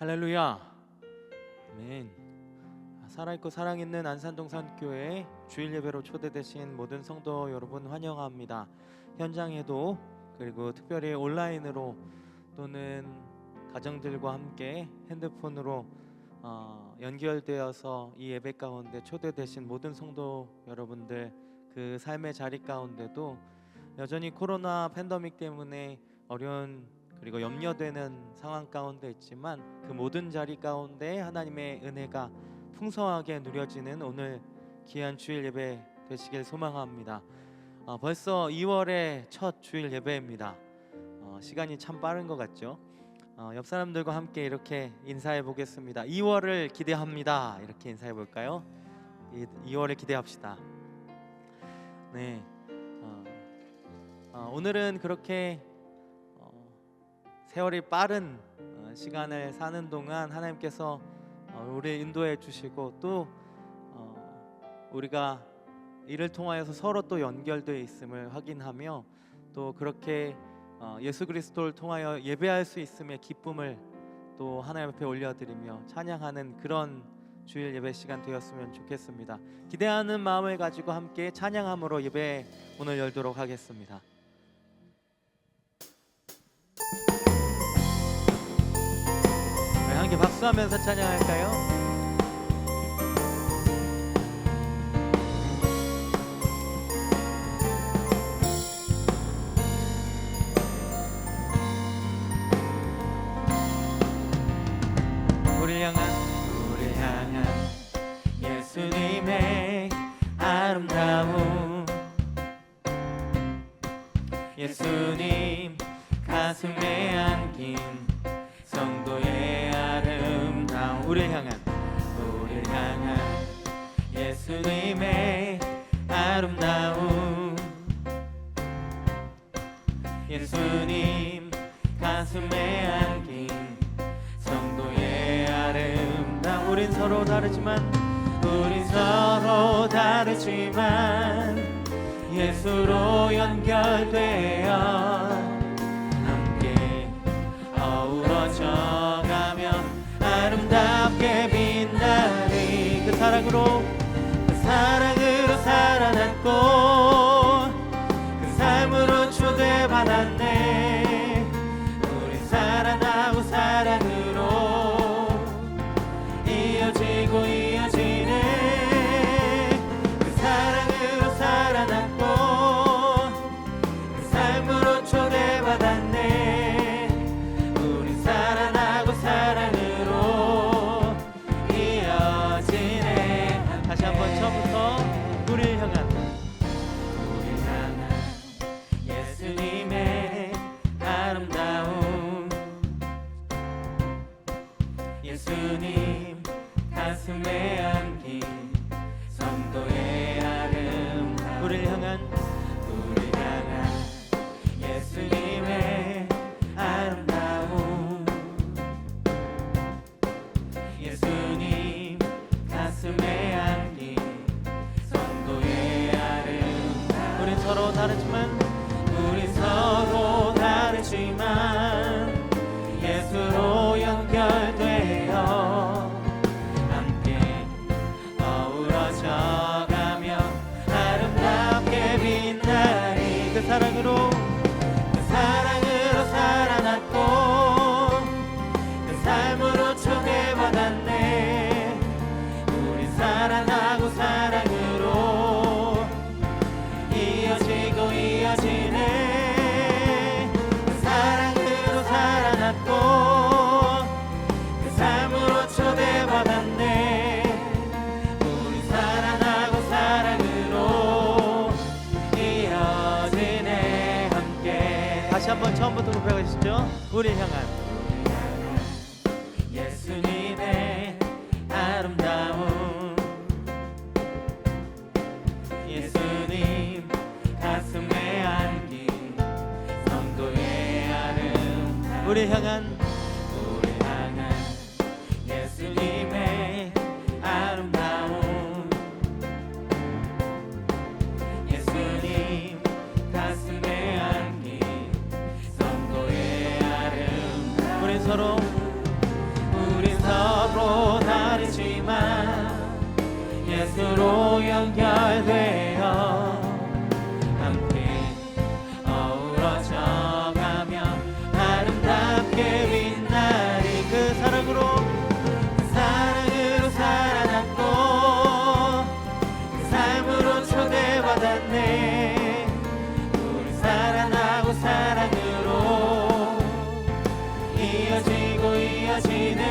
할렐루야. 아멘. 살아있고 사랑있는 안산동산교회 주일 예배로 초대되신 모든 성도 여러분 환영합니다. 현장에도 그리고 특별히 온라인으로 또는 가정들과 함께 핸드폰으로 연결되어서 이 예배 가운데 초대되신 모든 성도 여러분들, 그 삶의 자리 가운데도 여전히 코로나 팬데믹 때문에 어려운 그리고 염려되는 상황 가운데 있지만 그 모든 자리 가운데 하나님의 은혜가 풍성하게 누려지는 오늘 귀한 주일 예배 되시길 소망합니다. 벌써 2월의 첫 주일 예배입니다. 시간이 참 빠른 것 같죠? 옆 사람들과 함께 이렇게 인사해 보겠습니다. 2월을 기대합니다. 이렇게 인사해 볼까요? 2월을 기대합시다. 네. 오늘은 그렇게 세월이 빠른 시간을 사는 동안 하나님께서 우리 인도해 주시고 또 우리가 이를 통하여서 서로 또 연결되어 있음을 확인하며 또 그렇게 예수 그리스도를 통하여 예배할 수 있음의 기쁨을 또 하나님 앞에 올려드리며 찬양하는 그런 주일 예배 시간 되었으면 좋겠습니다. 기대하는 마음을 가지고 함께 찬양함으로 예배 오늘 열도록 하겠습니다. 함께 박수하면서 찬양할까요? 우리를 향한 예수님의 아름다움, 예수님 가슴에 안긴 성도의 아름다움, 우리를 향한 예수님의 아름다움, 예수님 가슴에 안긴 성도의 아름다움. 우린 서로 다르지만 예수로 연결되어 함께 어우러져가며 아름답게 빛나리. 그 사랑으로 살아났고 그 삶으로 초대받았네. 우리 살아나고 사랑으로 이어지고 이어지네. 그 사랑으로 살아났고 그 삶으로 초대받았네. 우리 살아나고 사랑으로 이어지네. 다시 한번 처음부터 우리를 향한 예수님의 아름다움, 예수님 가슴에 안긴 성도의 아름다움. 우리를 향한 예수님의 아름다움, 예수님 가슴에 안긴 성도의 아름다움. 우린 서로 다르지만 예수로 연결되어 함께 어우러져가며 아름답게 빛나리. 그 사랑으로 살아났고 그 삶으로 초대받았네. 우리 살아나고 사랑으로 이어지고 이어지네. 그 사랑으로 살아났고 그 삶으로 초대받았네. 우리 살아나고 사랑으로 이어지네. 함께 다시 한번 처음부터 높여 가시죠. 우리를 향한 예수님의 아름다움, 예수님 가슴에 안긴 성도의 아름다움. 우리를 향한 예수님의 아름다움, 예수님 가슴에 안긴 성도의 아름다움. 우리 서로 다르지만 예수로 연결되어 함께 어우러져가며 아름답게 빛나리. 그 사랑으로 살아났고 그 삶으로 초대받았네. 우리 살아나고 사랑으로 이어지고 이어지네.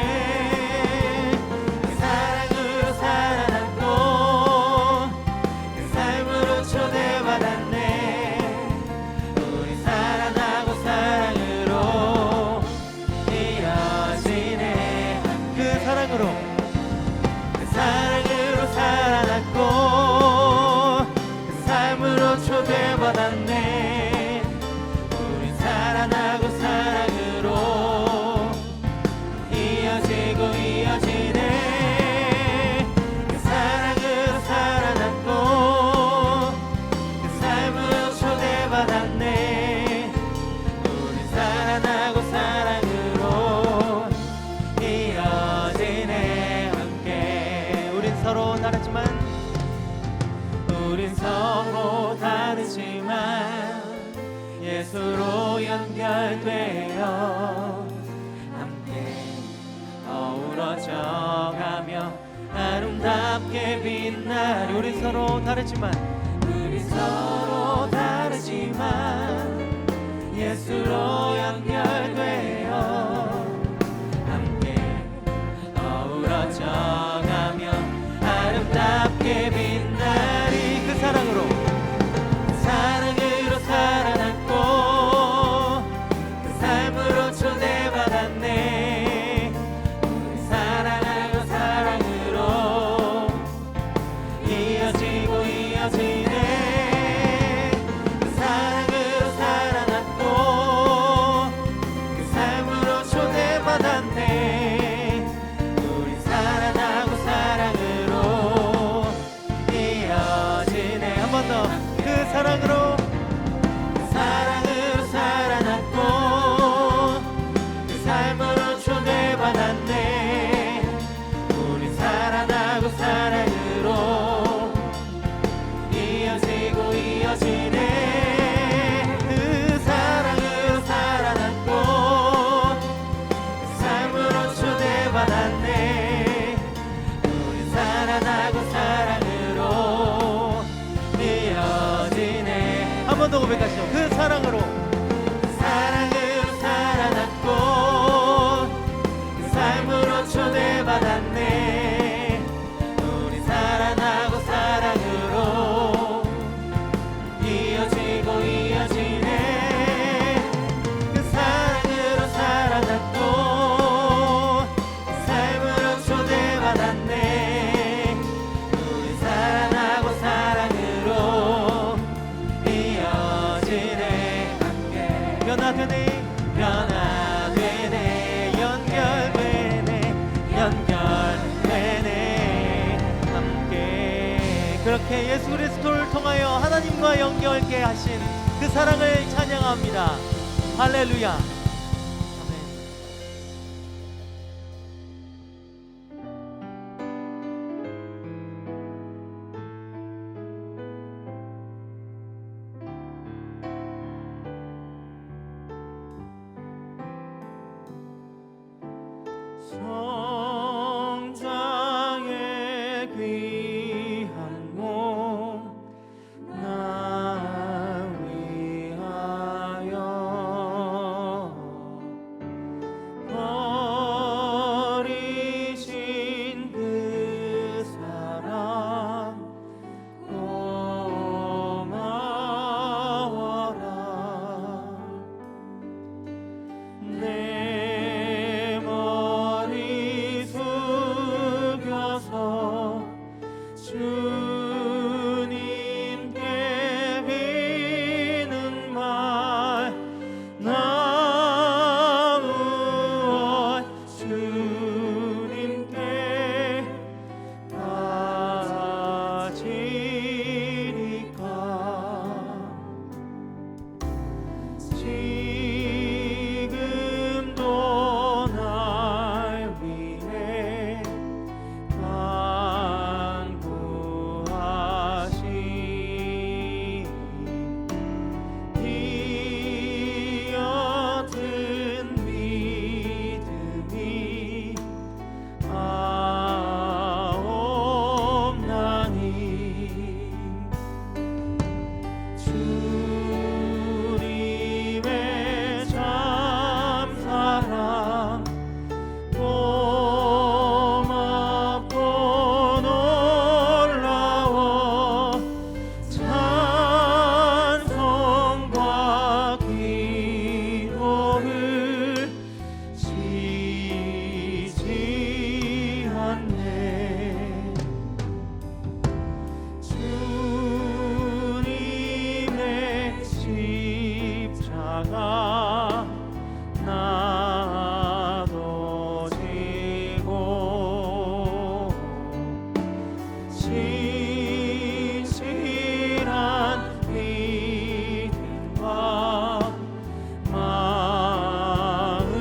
그 사랑으로 살아났고 그 삶으로 초대받았네. 우리 살아나고 사랑으로 이어지네. 그 사랑으로 살아났고 그 삶으로 초대받았네. 우리 살아나고 사랑으로 이어지고 이어지네. 그 사랑으로 살아났고 그 삶으로 초대받았네. 우리 살아나고 사랑으로 이어지네. 우린 서로 다르지만 예수로 연결되어 함께 어우러져가며 아름답게 빛나리. 우린 서로 다르지만 예수로 연결되어 함께 어우러져가며 아름답게 빛나리. 그 사랑으로 살아났고 그 삶으로 초대받았네. 우리 살아나고 사랑으로 이어지고 이어지네. 그 사랑으로 살아났고 그 삶으로 초대받았네. 우리 살아나고 사랑으로 이어지네. 한 번 더. 그 사랑으로 살아났고 그 삶으로 초대받았네. 우리 살아나고 사랑으로 이어지고 이어지네. 그 사랑으로 살아났고 그 삶으로 초대받았네. 우리 살아나고 사랑으로 이어지네. 한 번 더 고백하시죠. 그 사랑으로 살아났고 그 삶으로 초대받았네. 우리 살아나고 사랑으로 이어지고 이어지네. 그 사랑으로 살아났고 그 삶으로 초대받았네. 우리 살아나고 사랑으로 이어지네. 함께 변화되네 연결되네 함께. 그렇게 예수 그리스도를 통하여 하나님과 연결케 하신 그 사랑을 찬양합니다. 할렐루야. 아멘. 성자의 귀한 몸 나 위하여 진실한 믿음과 마음으로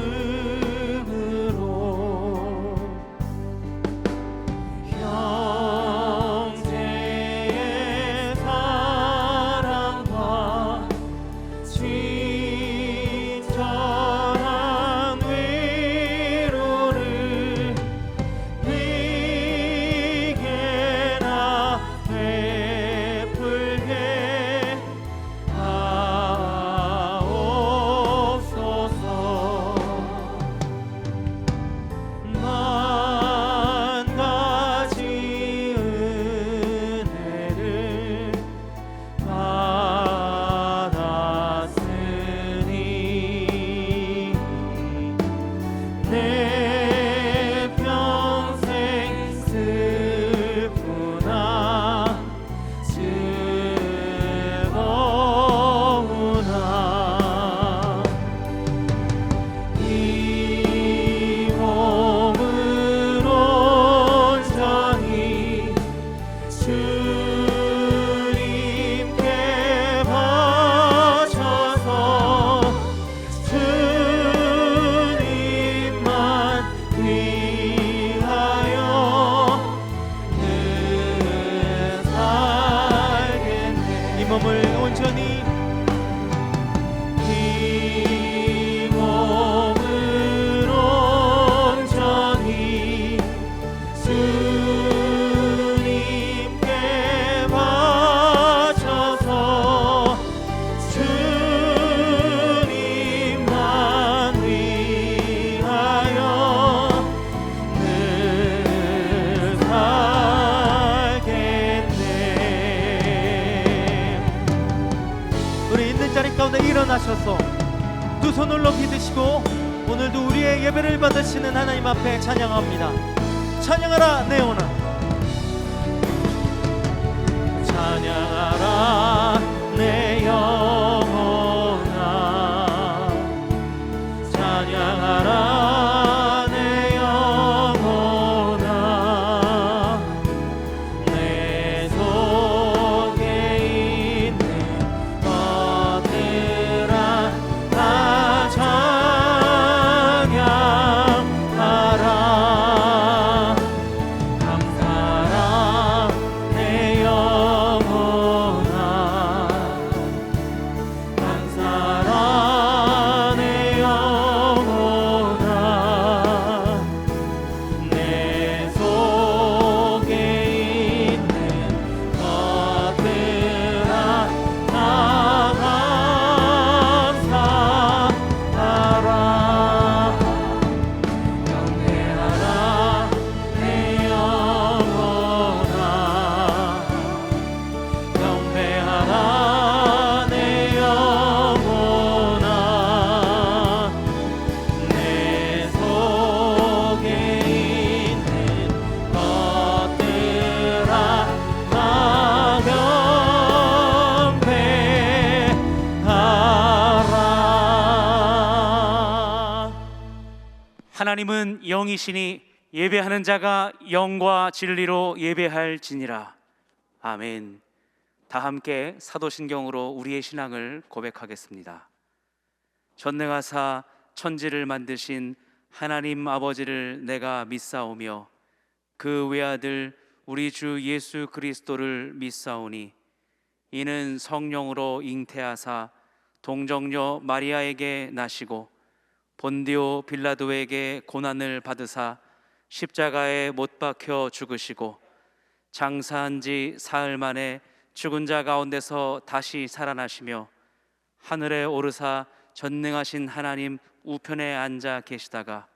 형제의 사랑과 친절한 위로를 네게나 베풀게 하옵소서. 만 가지 은혜를 받았으니 내 평생 슬프나 즐거우나 이 몸을 온전히 주님께 바쳐서 주님만 위하여 늘 살겠네. 이 몸을 온전히 이 몸을 온전히 주님께 바쳐서 주님만 위하여 늘 살겠네. 우리 있는 자리 가운데 일어나셔서 두 손을 높이 드시고 오늘도 우리의 예배를 받으시는 하나님 앞에 찬양합니다. 찬양하라 내 영혼아, 찬양하라 내 영혼아, 찬양하라 내 영혼아. 내 속에 있는 것들아 다 찬양하라. 감사라 내 영혼아, 감사라 내 영혼아. 내 속에 있는 것들아 다 감사하라. 경배하라 내 영혼아, 경배하라 내 영혼아. 내 속에 있는 것들아 다 경배하라. 하나님은 영이시니 예배하는 자가 영과 진리로 예배할지니라. 아멘. 다 함께 사도신경으로 우리의 신앙을 고백하겠습니다. 전능하사 천지를 만드신 하나님 아버지를 내가 믿사오며 그 외아들 우리 주 예수 그리스도를 믿사오니 이는 성령으로 잉태하사 동정녀 마리아에게 나시고 본디오 빌라도에게 고난을 받으사 십자가에 못 박혀 죽으시고 장사한 지 사흘 만에 죽은 자 가운데서 다시 살아나시며 하늘에 오르사 전능하신 하나님 우편에 앉아 계시다가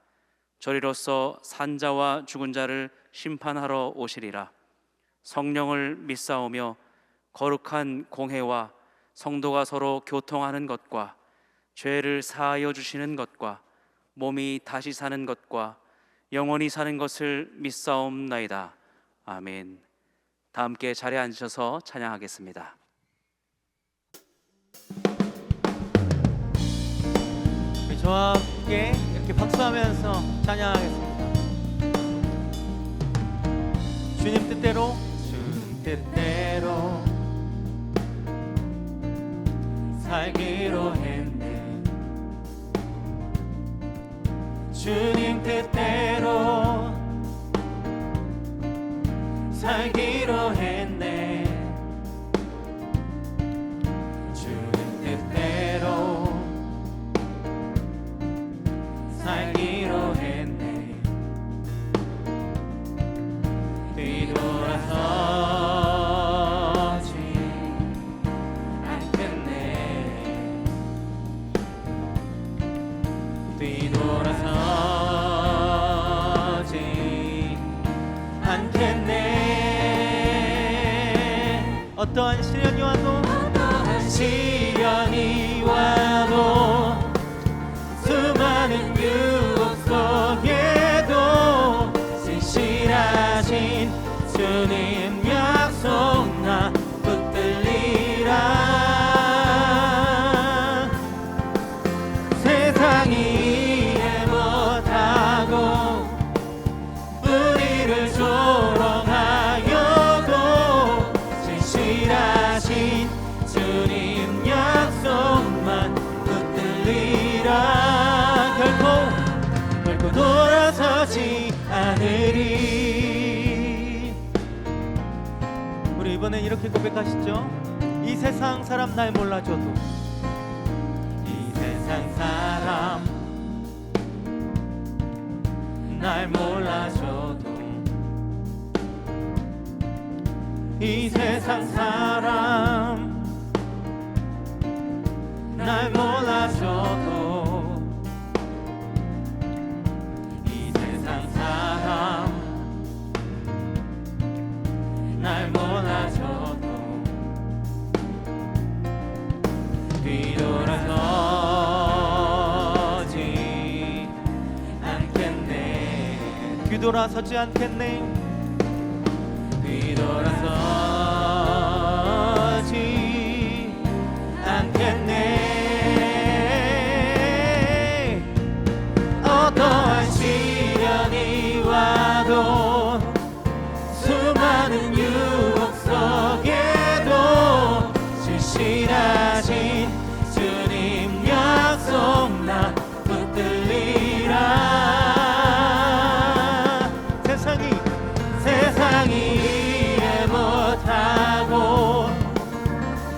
저리로서 산자와 죽은 자를 심판하러 오시리라. 성령을 믿사오며 거룩한 공회와 성도가 서로 교통하는 것과 죄를 사하여 주시는 것과 몸이 다시 사는 것과 영원히 사는 것을 믿사옵나이다. 아멘. 다 함께 자리에 앉으셔서 찬양하겠습니다. 우리 저와 함께 이렇게 박수하면서 찬양하겠습니다. 주님 뜻대로 뜻대로 살기로 했네. 주님 뜻대로 살기로 했네. 주님 뜻대로 살기로 했네. 뒤돌아서지 않겠네. 뒤돌아서지 않겠네. 어떠한 시련이 와도 시련이 와도 수많은 유혹 속에도 신실하신 주님 약속 나 붙들리라. 세상이 이해 못하고 우리를 조롱하여도 신실하신 주님 약속만 붙들리라. 결코 돌아서지 않으리. 우리 이번엔 이렇게 고백하시죠. 이 세상 사람 날 몰라줘도, 이 세상 사람 날 몰라줘도, 이 세상 사람 날 몰라줘도, 이 세상 사람 날 몰라줘도 뒤돌아서지 않겠네. 뒤돌아서지 않겠네. 뒤돌아서지 않겠네. 어떠한 시련이 와도 수많은 유혹 속에도 신실하신 주님 약속 나 붙들리라. 세상이 이해 못하고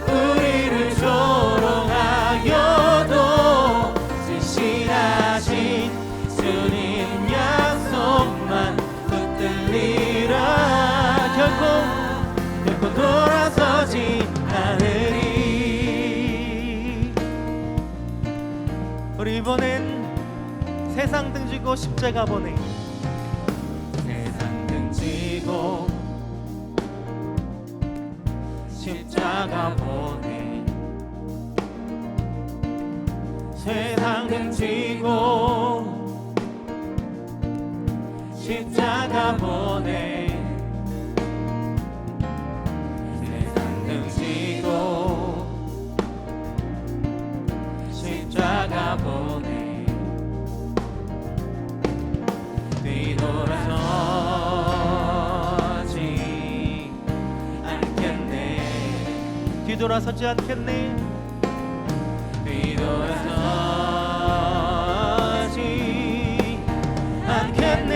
우리를 조롱하여도 신실하신 주님 약속만 붙들리라. 결코 돌아서지 않으리. 우리 이번엔 세상 등지고 십자가 보내. 세상 등지고 십자가 보내. 세상 등지고 십자가 보내. 세상 등지고 십자가 보내. 뒤돌아서지 않겠네. 뒤돌아서지 않겠네. 뒤돌아서지 않겠네.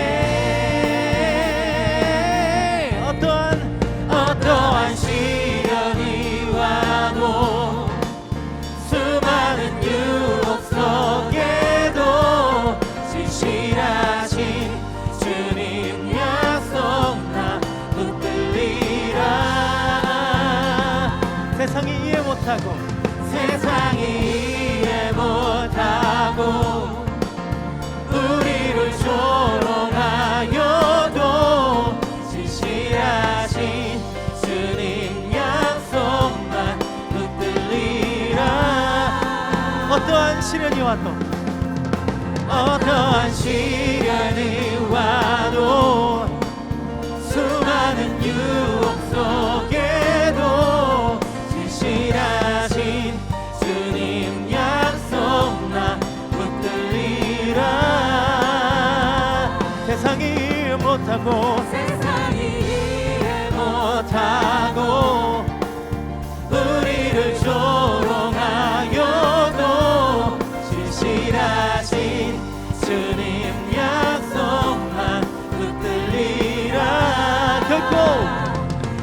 어떠한 시련이 와도 수많은 유혹 속에도 신실하신 주님 약속 나 붙들리라. 세상이 이해 못하고 우리를 조롱하여도 신실하신 주님 약속만 붙들리라. 어떠한 시련이 와도 수많은 유혹 속에도 신실하신 주님 약속나 붙들리라. 세상이 이해 못하고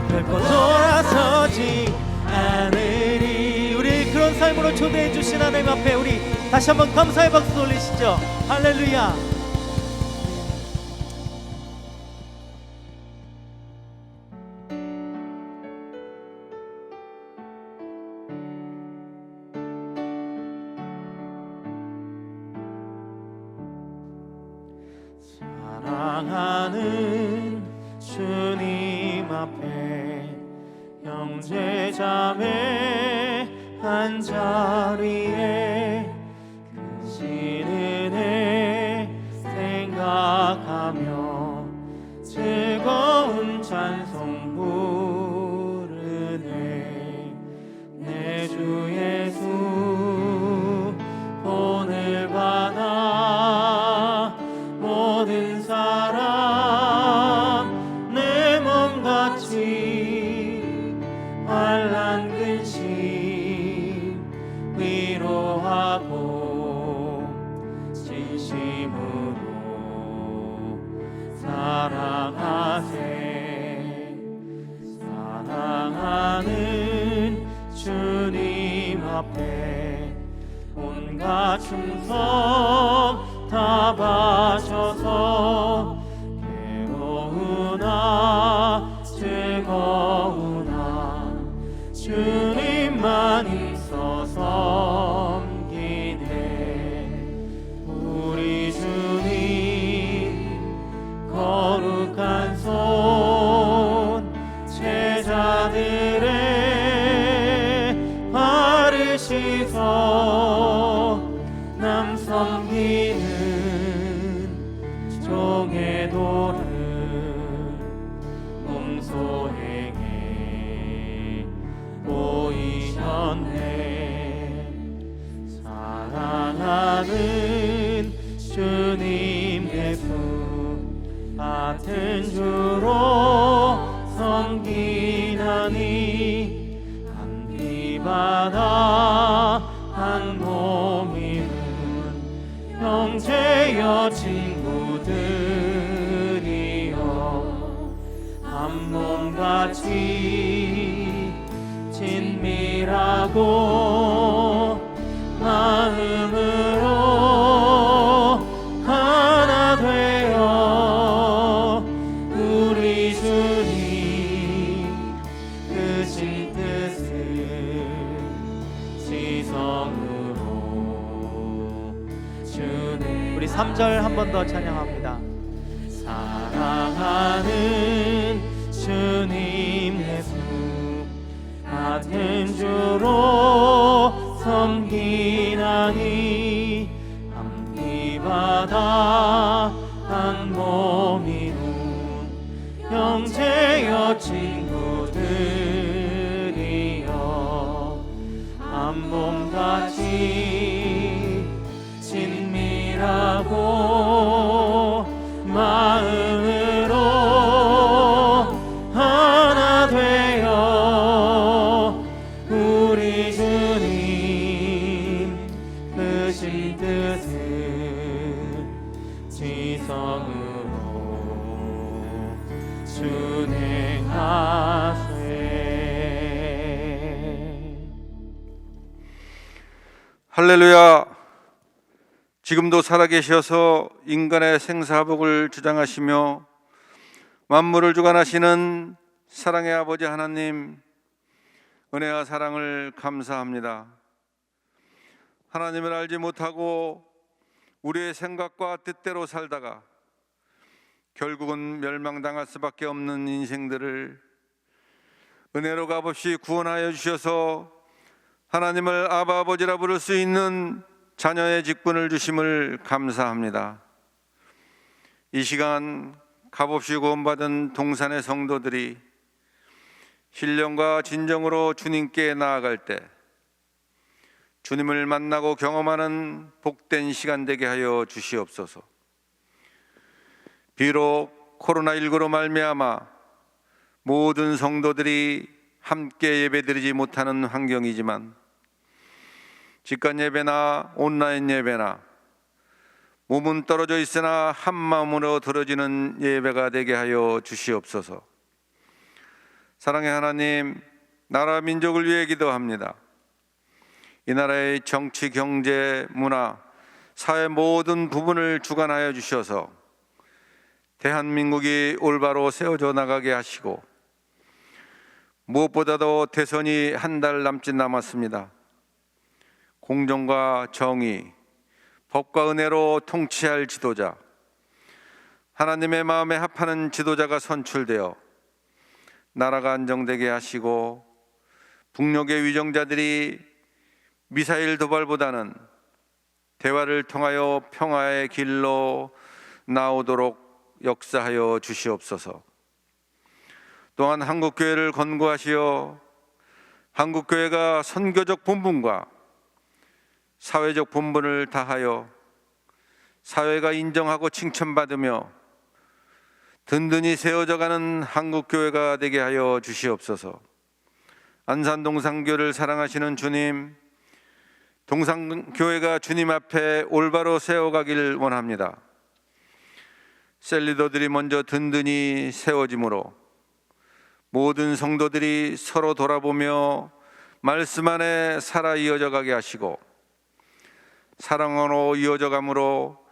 결코 돌아서지 않으리. 우리 그런 삶으로 초대해 주신 하나님 앞에 우리 다시 한번 감사의 박수 돌리시죠. 할렐루야. 사랑하는 주님 앞에 형제 자매 한 자리에 크신 은혜 생각하며 즐거운 찬송 부르네. 내 주 예수 오늘 받아 모든 사람 내 몸같이 환난 근심 위로하고 진심으로 사랑하세. 사랑하는 주님 앞에 온갖 충성 다 바쳐서 괴로우나 즐거우나 주님만 있어 섬기네. 우리 주님 거룩한 손 제자들의 발을 씻어 남 섬기는 종의 도를 몸소행에 보이셨네. 사랑하는 주님 예수 같은 주로 섬기나니 함께 받아 한 몸이는 형제여 친구들이여 한 몸같이 친밀하고 마음으로 하나 되어 우리 주님 크신 뜻을 지성으로 주네. 우리 3절 한 번 더 찬양합니다. 사랑하는 주님 예수 같은 주로 섬기나니 함께 받아 한 몸이룬 형제여 친구들이여 한 몸같이 친밀하고 마음으로 하나 되어 우리 주님 크신 뜻을 지성으로 준행하세. 할렐루야. 지금도 살아계셔서 인간의 생사복을 주장하시며 만물을 주관하시는 사랑의 아버지 하나님, 은혜와 사랑을 감사합니다. 하나님을 알지 못하고 우리의 생각과 뜻대로 살다가 결국은 멸망당할 수밖에 없는 인생들을 은혜로 값없이 구원하여 주셔서 하나님을 아바 아버지라 부를 수 있는 자녀의 직분을 주심을 감사합니다. 이 시간 값없이 구원받은 동산의 성도들이 신령과 진정으로 주님께 나아갈 때 주님을 만나고 경험하는 복된 시간 되게 하여 주시옵소서. 비록 코로나19로 말미암아 모든 성도들이 함께 예배드리지 못하는 환경이지만 직관 예배나 온라인 예배나 몸은 떨어져 있으나 한 마음으로 들어지는 예배가 되게 하여 주시옵소서. 사랑의 하나님, 나라 민족을 위해 기도합니다. 이 나라의 정치, 경제, 문화, 사회 모든 부분을 주관하여 주셔서 대한민국이 올바로 세워져 나가게 하시고, 무엇보다도 대선이 한 달 남짓 남았습니다. 공정과 정의, 법과 은혜로 통치할 지도자, 하나님의 마음에 합하는 지도자가 선출되어 나라가 안정되게 하시고, 북녘의 위정자들이 미사일 도발보다는 대화를 통하여 평화의 길로 나오도록 역사하여 주시옵소서. 또한 한국교회를 권고하시어 한국교회가 선교적 본분과 사회적 본분을 다하여 사회가 인정하고 칭찬받으며 든든히 세워져가는 한국교회가 되게 하여 주시옵소서. 안산 동산교를 사랑하시는 주님, 동산교회가 주님 앞에 올바로 세워가길 원합니다. 셀리더들이 먼저 든든히 세워짐으로 모든 성도들이 서로 돌아보며 말씀 안에 살아 이어져 가게 하시고, 사랑으로 이어져 감으로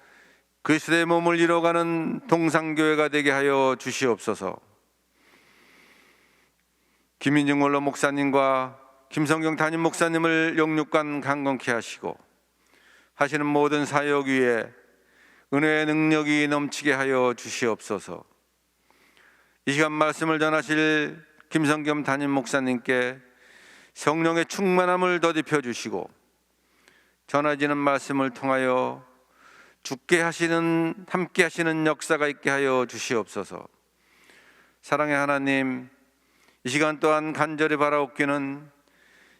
그리스도의 몸을 이뤄가는 동산교회가 되게 하여 주시옵소서. 김인중 원로 목사님과 김성경 담임 목사님을 영육간 강건케 하시고, 하시는 모든 사역 위에 은혜의 능력이 넘치게 하여 주시옵소서. 이 시간 말씀을 전하실 김성겸 담임 목사님께 성령의 충만함을 더딥혀 주시고, 전해지는 말씀을 통하여 함께 하시는 역사가 있게 하여 주시옵소서. 사랑의 하나님, 이 시간 또한 간절히 바라옵기는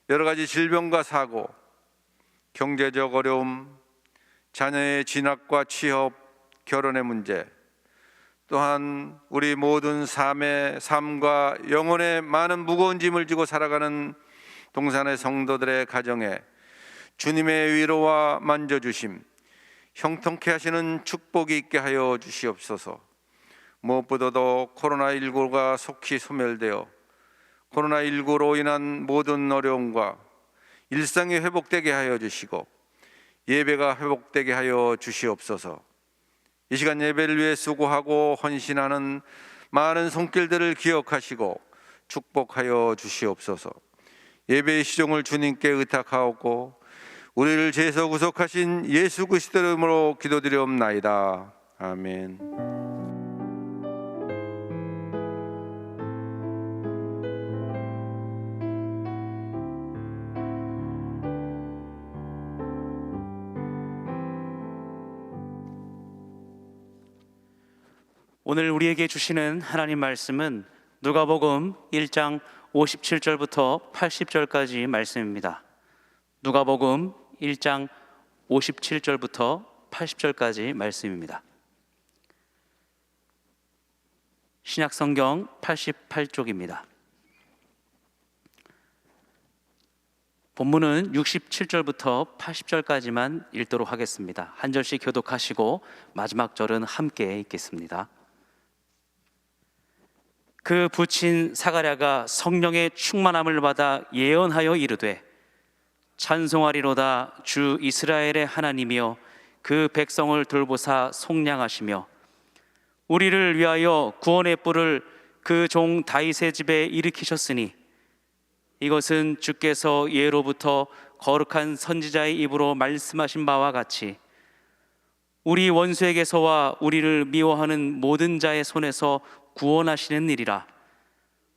여러 가지 질병과 사고, 경제적 어려움, 자녀의 진학과 취업, 결혼의 문제, 또한 우리 모든 삶과 영혼의 많은 무거운 짐을 지고 살아가는 동산의 성도들의 가정에 주님의 위로와 만져주심, 형통케 하시는 축복이 있게 하여 주시옵소서. 무엇보다도 코로나19가 속히 소멸되어 코로나19로 인한 모든 어려움과 일상이 회복되게 하여 주시고, 예배가 회복되게 하여 주시옵소서. 이 시간 예배를 위해 수고하고 헌신하는 많은 손길들을 기억하시고 축복하여 주시옵소서. 예배의 시종을 주님께 의탁하옵고, 우리를 죄에서 구속하신 예수 그리스도의 이름으로 기도드리옵나이다. 아멘. 오늘 우리에게 주시는 하나님 말씀은 누가복음 1장 57절부터 80절까지 말씀입니다. 누가복음 1장 57절부터 80절까지 말씀입니다. 신약성경 88쪽입니다. 본문은 67절부터 80절까지만 읽도록 하겠습니다. 한 절씩 교독하시고 마지막 절은 함께 읽겠습니다. 그 부친 사가랴가 성령의 충만함을 받아 예언하여 이르되, 찬송하리로다 주 이스라엘의 하나님이여 그 백성을 돌보사 속량하시며 우리를 위하여 구원의 뿔을 그 종 다윗의 집에 일으키셨으니 이것은 주께서 예로부터 거룩한 선지자의 입으로 말씀하신 바와 같이 우리 원수에게서와 우리를 미워하는 모든 자의 손에서 구원하시는 일이라.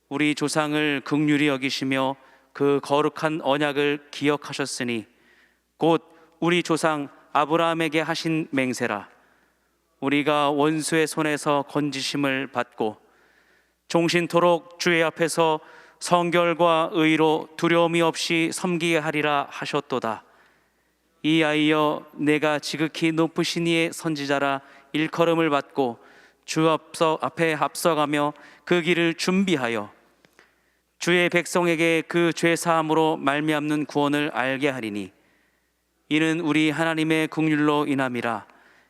우리 조상을 긍휼히 여기시며 그 거룩한 언약을 기억하셨으니 곧 우리 조상 아브라함에게 하신 맹세라. 우리가 원수의 손에서 건지심을 받고 종신토록 주의 앞에서 성결과 의로 두려움이 없이 섬기게 하리라 하셨도다. 이하여 내가 지극히 높으신 이의 선지자라 일컬음을 받고 주 앞에 앞서가며 그 길을 준비하여 주의 백성에게 그 죄사함으로 말미암는 구원을 알게 하리니 이는 우리 하나님의 긍휼로 인함이라.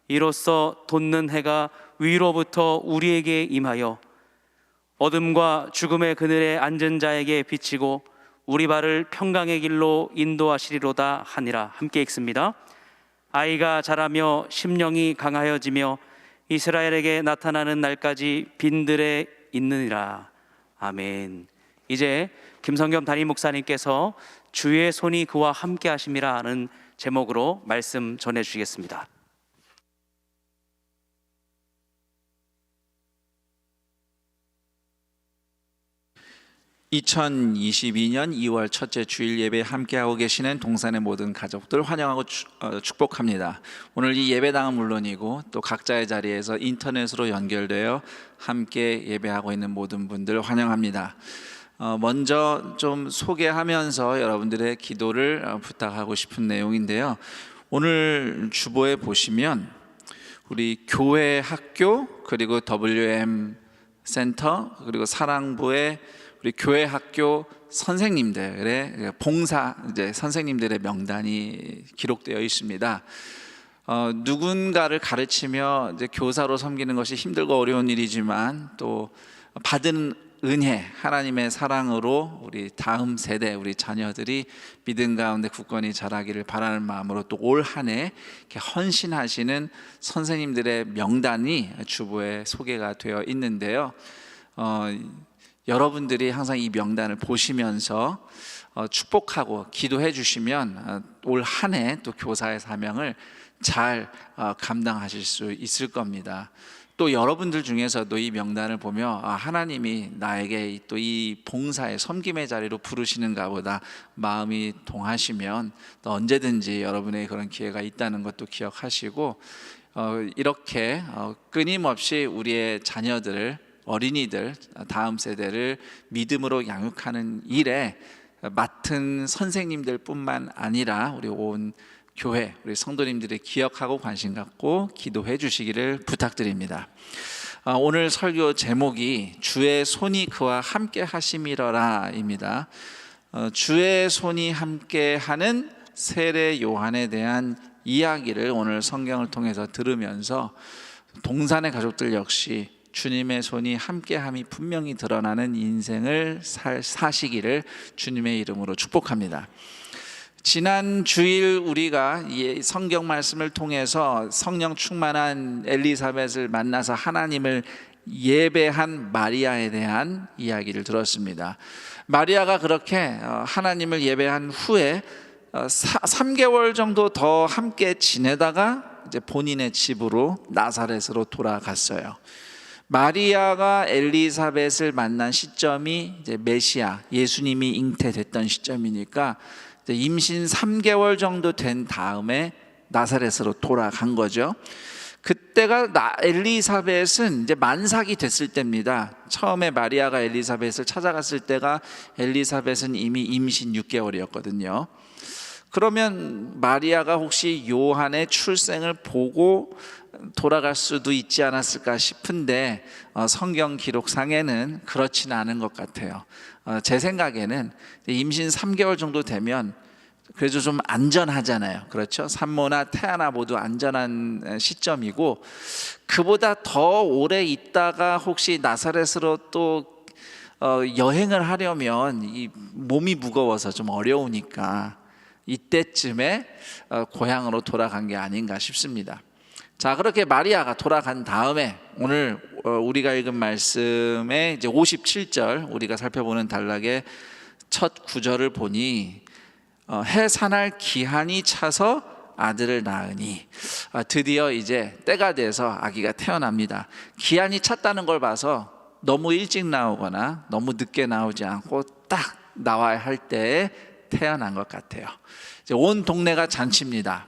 이로써 돋는 해가 위로부터 우리에게 임하여 어둠과 죽음의 그늘에 앉은 자에게 비치고 우리 발을 평강의 길로 인도하시리로다 하니라. 함께 읽습니다. 아이가 자라며 심령이 강하여지며 이스라엘에게 나타나는 날까지 빈들에 있느니라. 아멘. 이제 김성겸 담임 목사님께서 주의 손이 그와 함께 하심이라는 제목으로 말씀 전해 주시겠습니다. 2022년 2월 첫째 주일 예배에 함께하고 계시는 동산의 모든 가족들 환영하고 축복합니다. 오늘 이 예배당은 물론이고 또 각자의 자리에서 인터넷으로 연결되어 함께 예배하고 있는 모든 분들 환영합니다. 먼저 좀 소개하면서 여러분들의 기도를 부탁하고 싶은 내용인데요. 오늘 주보에 보시면 우리 교회, 학교, 그리고 WM 센터, 그리고 사랑부의 우리 교회, 학교 선생님들의 봉사 선생님들의 명단이 기록되어 있습니다. 누군가를 가르치며 교사로 섬기는 것이 힘들고 어려운 일이지만 또 받은 은혜, 하나님의 사랑으로 우리 다음 세대, 우리 자녀들이 믿음 가운데 굳건히 자라기를 바라는 마음으로 또 올 한 해 헌신하시는 선생님들의 명단이 주보에 소개가 되어 있는데요. 여러분들이 항상 이 명단을 보시면서 축복하고 기도해 주시면 올 한 해 또 교사의 사명을 잘 감당하실 수 있을 겁니다. 또 여러분들 중에서도 이 명단을 보며 하나님이 나에게 또 이 봉사의 섬김의 자리로 부르시는가 보다 마음이 동하시면 또 언제든지 여러분의 그런 기회가 있다는 것도 기억하시고 이렇게 끊임없이 우리의 자녀들을, 어린이들, 다음 세대를 믿음으로 양육하는 일에 맡은 선생님들 뿐만 아니라 우리 온 교회, 우리 성도님들이 기억하고 관심 갖고 기도해 주시기를 부탁드립니다. 오늘 설교 제목이 주의 손이 그와 함께 하심이러라입니다. 주의 손이 함께 하는 세례 요한에 대한 이야기를 오늘 성경을 통해서 들으면서 동산의 가족들 역시 주님의 손이 함께함이 분명히 드러나는 인생을 사시기를 주님의 이름으로 축복합니다. 지난 주일 우리가 성경 말씀을 통해서 성령 충만한 엘리사벳을 만나서 하나님을 예배한 마리아에 대한 이야기를 들었습니다. 마리아가 그렇게 하나님을 예배한 후에 3개월 정도 더 함께 지내다가 이제 본인의 집으로 나사렛으로 돌아갔어요. 마리아가 엘리사벳을 만난 시점이 이제 메시아 예수님이 잉태됐던 시점이니까 임신 3개월 정도 된 다음에 나사렛으로 돌아간 거죠. 그때가 엘리사벳은 이제 만삭이 됐을 때입니다. 처음에 마리아가 엘리사벳을 찾아갔을 때가 엘리사벳은 이미 임신 6개월이었거든요. 그러면 마리아가 혹시 요한의 출생을 보고 돌아갈 수도 있지 않았을까 싶은데 성경 기록상에는 그렇지는 않은 것 같아요. 제 생각에는 임신 3개월 정도 되면 그래도 좀 안전하잖아요. 그렇죠? 산모나 태아나 모두 안전한 시점이고 그보다 더 오래 있다가 혹시 나사렛으로 또 여행을 하려면 이 몸이 무거워서 좀 어려우니까 이때쯤에 고향으로 돌아간 게 아닌가 싶습니다. 자, 그렇게 마리아가 돌아간 다음에 오늘 우리가 읽은 말씀의 이제 57절 우리가 살펴보는 단락의 첫 구절을 보니 해산할 기한이 차서 아들을 낳으니 드디어 이제 때가 돼서 아기가 태어납니다. 기한이 찼다는 걸 봐서 너무 일찍 나오거나 너무 늦게 나오지 않고 딱 나와야 할 때에 태어난 것 같아요. 이제 온 동네가 잔치입니다.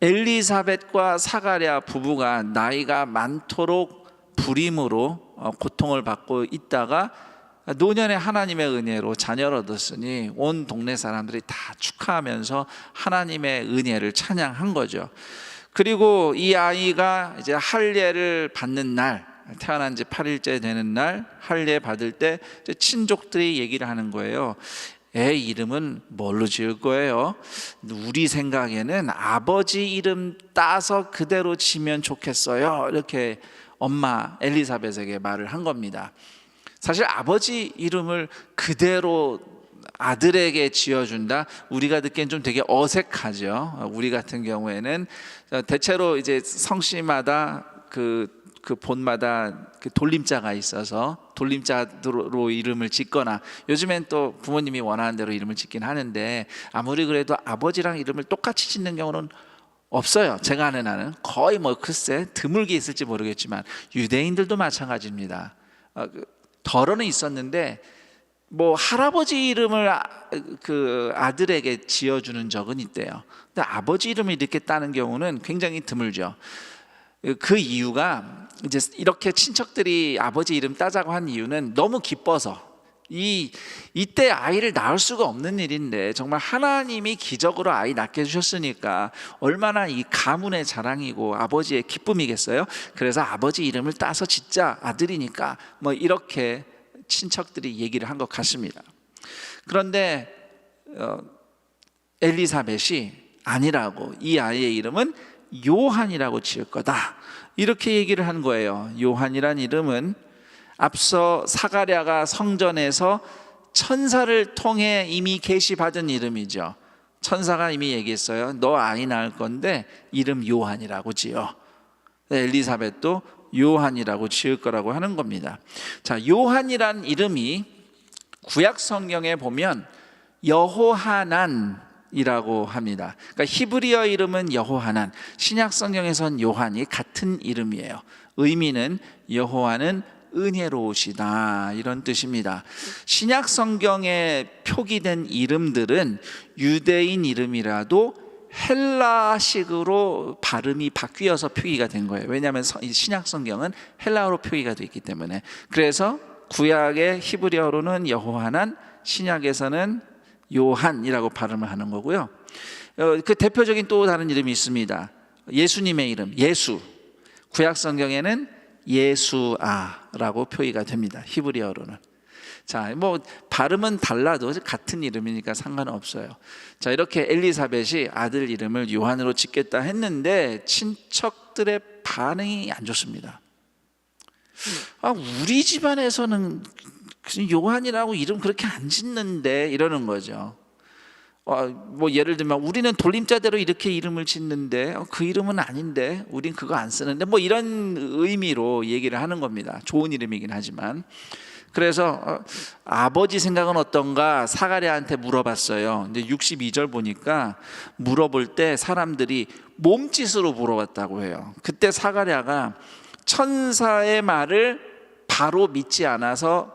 엘리사벳과 사가랴 부부가 나이가 많도록 불임으로 고통을 받고 있다가 노년에 하나님의 은혜로 자녀를 얻었으니 온 동네 사람들이 다 축하하면서 하나님의 은혜를 찬양한 거죠. 그리고 이 아이가 이제 할례를 받는 날, 태어난 지 8일째 되는 날 할례 받을 때 친족들이 얘기를 하는 거예요. 애 이름은 뭘로 지을 거예요? 우리 생각에는 아버지 이름 따서 그대로 지면 좋겠어요. 이렇게 엄마 엘리사벳에게 말을 한 겁니다. 사실 아버지 이름을 그대로 아들에게 지어준다, 우리가 듣기엔 좀 되게 어색하죠. 우리 같은 경우에는 대체로 이제 성씨마다 그 본마다 그 돌림자가 있어서 돌림자로 이름을 짓거나, 요즘엔 또 부모님이 원하는 대로 이름을 짓긴 하는데, 아무리 그래도 아버지랑 이름을 똑같이 짓는 경우는 없어요. 제가 아는 한은 거의 뭐 글쎄 드물게 있을지 모르겠지만 유대인들도 마찬가지입니다. 덜어는 있었는데 뭐 할아버지 이름을 그 아들에게 지어주는 적은 있대요. 근데 아버지 이름을 이렇게 따는 경우는 굉장히 드물죠. 그 이유가 이제 이렇게 친척들이 아버지 이름 따자고 한 이유는 너무 기뻐서, 이때 아이를 낳을 수가 없는 일인데 정말 하나님이 기적으로 아이 낳게 해주셨으니까 얼마나 이 가문의 자랑이고 아버지의 기쁨이겠어요. 그래서 아버지 이름을 따서 짓자, 아들이니까, 뭐 이렇게 친척들이 얘기를 한 것 같습니다. 그런데 엘리사벳이 아니라고, 이 아이의 이름은 요한이라고 지을 거다, 이렇게 얘기를 한 거예요. 요한이란 이름은 앞서 사가랴가 성전에서 천사를 통해 이미 계시받은 이름이죠. 천사가 이미 얘기했어요. 너 아이 낳을 건데 이름 요한이라고 지어. 엘리사벳도 요한이라고 지을 거라고 하는 겁니다. 자, 요한이란 이름이 구약 성경에 보면 여호하난이라고 합니다. 그러니까 히브리어 이름은 여호하난, 신약 성경에선 요한이 같은 이름이에요. 의미는 여호와는 은혜로우시다, 이런 뜻입니다. 신약 성경에 표기된 이름들은 유대인 이름이라도 헬라식으로 발음이 바뀌어서 표기가 된 거예요. 왜냐하면 신약 성경은 헬라어로 표기가 되어 있기 때문에. 그래서 구약의 히브리어로는 여호하난, 신약에서는 요한이라고 발음을 하는 거고요. 그 대표적인 또 다른 이름이 있습니다. 예수님의 이름 예수, 구약 성경에는 예수아라고 표기가 됩니다. 히브리어로는. 자, 뭐 발음은 달라도 같은 이름이니까 상관은 없어요. 자, 이렇게 엘리사벳이 아들 이름을 요한으로 짓겠다 했는데 친척들의 반응이 안 좋습니다. 우리 집안에서는 요한이라고 이름 그렇게 안 짓는데, 이러는 거죠. 뭐 예를 들면 우리는 돌림자대로 이렇게 이름을 짓는데 그 이름은 아닌데, 우린 그거 안 쓰는데, 뭐 이런 의미로 얘기를 하는 겁니다. 좋은 이름이긴 하지만. 그래서 아버지 생각은 어떤가 사가랴한테 물어봤어요. 근데 62절 보니까 물어볼 때 사람들이 몸짓으로 물어봤다고 해요. 그때 사가랴가 천사의 말을 바로 믿지 않아서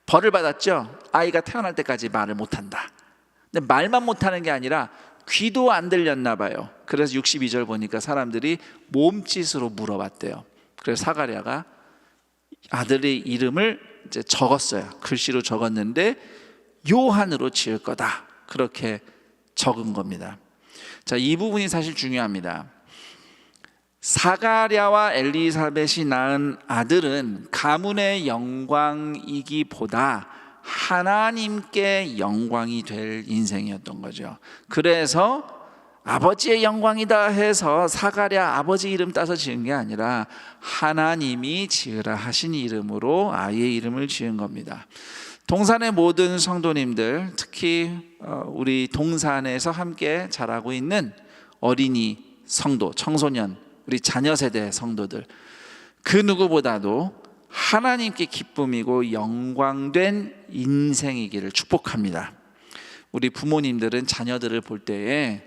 벌을 받았죠. 아이가 태어날 때까지 말을 못한다. 근데 말만 못하는 게 아니라 귀도 안 들렸나 봐요. 그래서 62절 보니까 사람들이 몸짓으로 물어봤대요. 그래서 사가랴가 아들의 이름을 이제 적었어요. 글씨로 적었는데 요한으로 지을 거다, 그렇게 적은 겁니다. 자, 이 부분이 사실 중요합니다. 사가랴와 엘리사벳이 낳은 아들은 가문의 영광이기보다 하나님께 영광이 될 인생이었던 거죠. 그래서 아버지의 영광이다 해서 사가랴 아버지 이름 따서 지은 게 아니라 하나님이 지으라 하신 이름으로 아이의 이름을 지은 겁니다. 동산의 모든 성도님들, 특히 우리 동산에서 함께 자라고 있는 어린이 성도, 청소년, 우리 자녀 세대 성도들, 그 누구보다도 하나님께 기쁨이고 영광된 인생이기를 축복합니다. 우리 부모님들은 자녀들을 볼 때에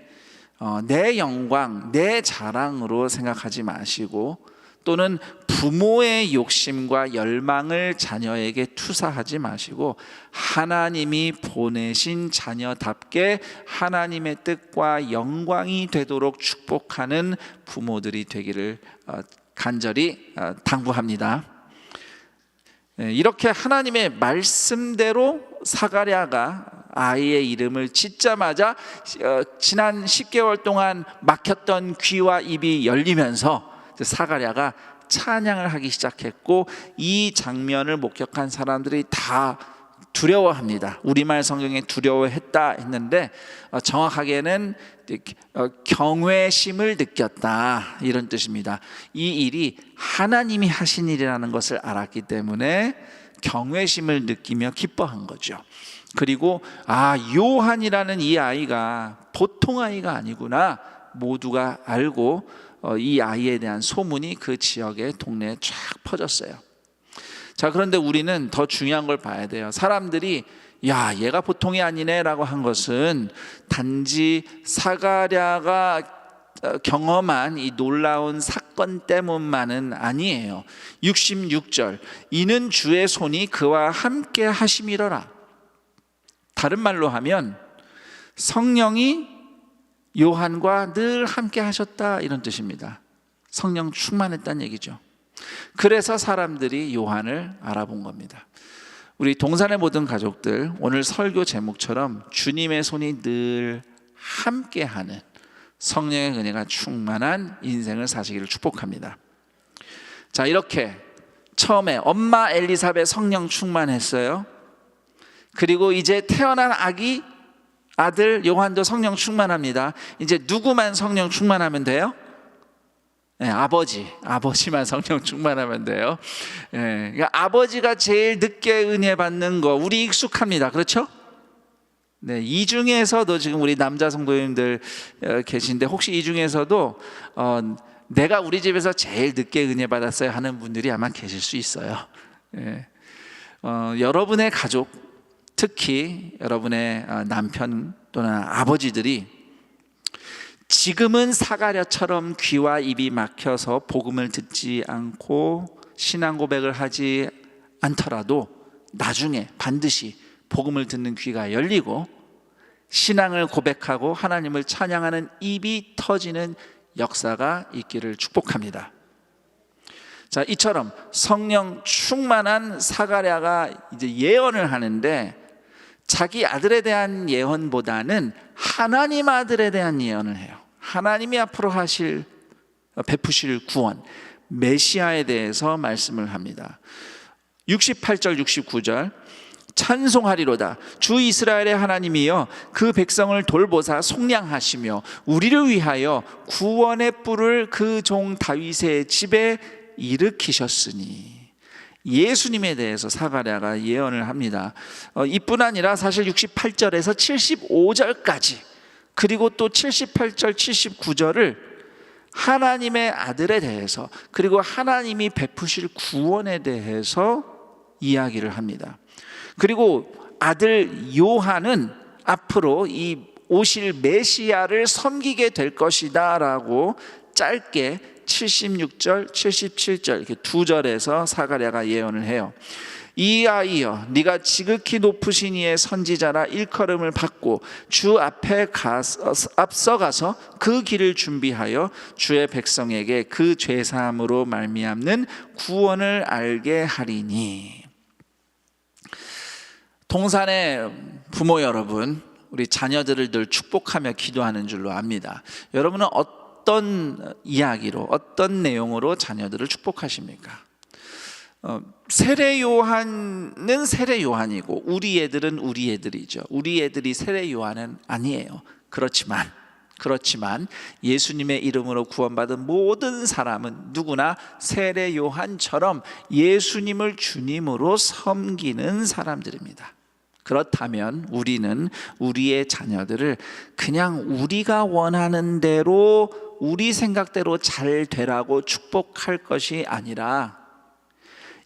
내 영광, 내 자랑으로 생각하지 마시고, 또는 부모의 욕심과 열망을 자녀에게 투사하지 마시고 하나님이 보내신 자녀답게 하나님의 뜻과 영광이 되도록 축복하는 부모들이 되기를 간절히 당부합니다. 이렇게 하나님의 말씀대로 사가랴가 아이의 이름을 짓자마자 지난 10개월 동안 막혔던 귀와 입이 열리면서 사가랴가 찬양을 하기 시작했고, 이 장면을 목격한 사람들이 다 두려워합니다. 우리말 성경에 두려워했다 했는데 정확하게는 경외심을 느꼈다 이런 뜻입니다. 이 일이 하나님이 하신 일이라는 것을 알았기 때문에 경외심을 느끼며 기뻐한 거죠. 그리고 요한이라는 이 아이가 보통 아이가 아니구나 모두가 알고 이 아이에 대한 소문이 그 지역의 동네에 쫙 퍼졌어요. 자, 그런데 우리는 더 중요한 걸 봐야 돼요. 사람들이 야, 얘가 보통이 아니네 라고 한 것은 단지 사가랴가 경험한 이 놀라운 사건 때문만은 아니에요. 66절, 이는 주의 손이 그와 함께 하심이러라. 다른 말로 하면 성령이 요한과 늘 함께 하셨다 이런 뜻입니다. 성령 충만했다는 얘기죠. 그래서 사람들이 요한을 알아본 겁니다. 우리 동산의 모든 가족들, 오늘 설교 제목처럼 주님의 손이 늘 함께하는 성령의 은혜가 충만한 인생을 사시기를 축복합니다. 자, 이렇게 처음에 엄마 엘리사벳 성령 충만했어요. 그리고 이제 태어난 아들 요한도 성령 충만합니다. 이제 누구만 성령 충만하면 돼요? 네, 아버지만 성령 충만하면 돼요. 네, 그러니까 아버지가 제일 늦게 은혜 받는 거 우리 익숙합니다. 그렇죠? 네, 이 중에서도 지금 우리 남자 성도님들 계신데 혹시 이 중에서도 내가 우리 집에서 제일 늦게 은혜 받았어요 하는 분들이 아마 계실 수 있어요. 네, 여러분의 가족, 특히 여러분의 남편 또는 아버지들이 지금은 사가랴처럼 귀와 입이 막혀서 복음을 듣지 않고 신앙 고백을 하지 않더라도 나중에 반드시 복음을 듣는 귀가 열리고 신앙을 고백하고 하나님을 찬양하는 입이 터지는 역사가 있기를 축복합니다. 자, 이처럼 성령 충만한 사가랴가 이제 예언을 하는데 자기 아들에 대한 예언보다는 하나님 아들에 대한 예언을 해요. 하나님이 앞으로 베푸실 구원, 메시아에 대해서 말씀을 합니다. 68절 69절, 찬송하리로다. 주 이스라엘의 하나님이여 그 백성을 돌보사 속량하시며 우리를 위하여 구원의 뿔을 그 종 다윗의 집에 일으키셨으니. 예수님에 대해서 사가랴가 예언을 합니다. 이뿐 아니라 사실 68절에서 75절까지 그리고 또 78절 79절을 하나님의 아들에 대해서 그리고 하나님이 베푸실 구원에 대해서 이야기를 합니다. 그리고 아들 요한은 앞으로 이 오실 메시아를 섬기게 될 것이다 라고 짧게 76절, 77절 이렇게 두 절에서 사가랴가 예언을 해요. 이 아이여, 네가 지극히 높으신 이의 선지자라 일컬음을 받고 주 앞에 앞서가서 그 길을 준비하여 주의 백성에게 그 죄사함으로 말미암는 구원을 알게 하리니. 동산의 부모 여러분, 우리 자녀들을 늘 축복하며 기도하는 줄로 압니다. 여러분은 어떤 이야기로, 어떤 내용으로 자녀들을 축복하십니까? 세례 요한은 세례 요한이고 우리 애들은 우리 애들이죠. 우리 애들이 세례 요한은 아니에요. 그렇지만 예수님의 이름으로 구원받은 모든 사람은 누구나 세례 요한처럼 예수님을 주님으로 섬기는 사람들입니다. 그렇다면 우리는 우리의 자녀들을 그냥 우리가 원하는 대로 우리 생각대로 잘 되라고 축복할 것이 아니라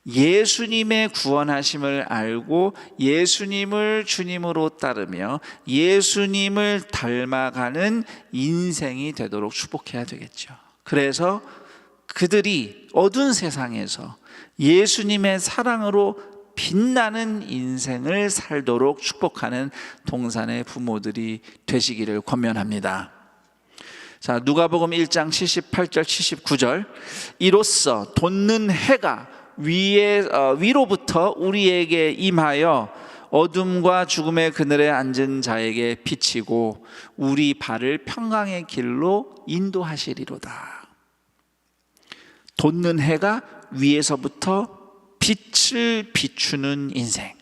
예수님의 구원하심을 알고 예수님을 주님으로 따르며 예수님을 닮아가는 인생이 되도록 축복해야 되겠죠. 그래서 그들이 어두운 세상에서 예수님의 사랑으로 빛나는 인생을 살도록 축복하는 동산의 부모들이 되시기를 권면합니다. 자, 누가복음 1장 78절 79절, 이로써 돋는 해가 위로부터 우리에게 임하여 어둠과 죽음의 그늘에 앉은 자에게 비치고 우리 발을 평강의 길로 인도하시리로다. 돋는 해가 위에서부터 빛을 비추는 인생.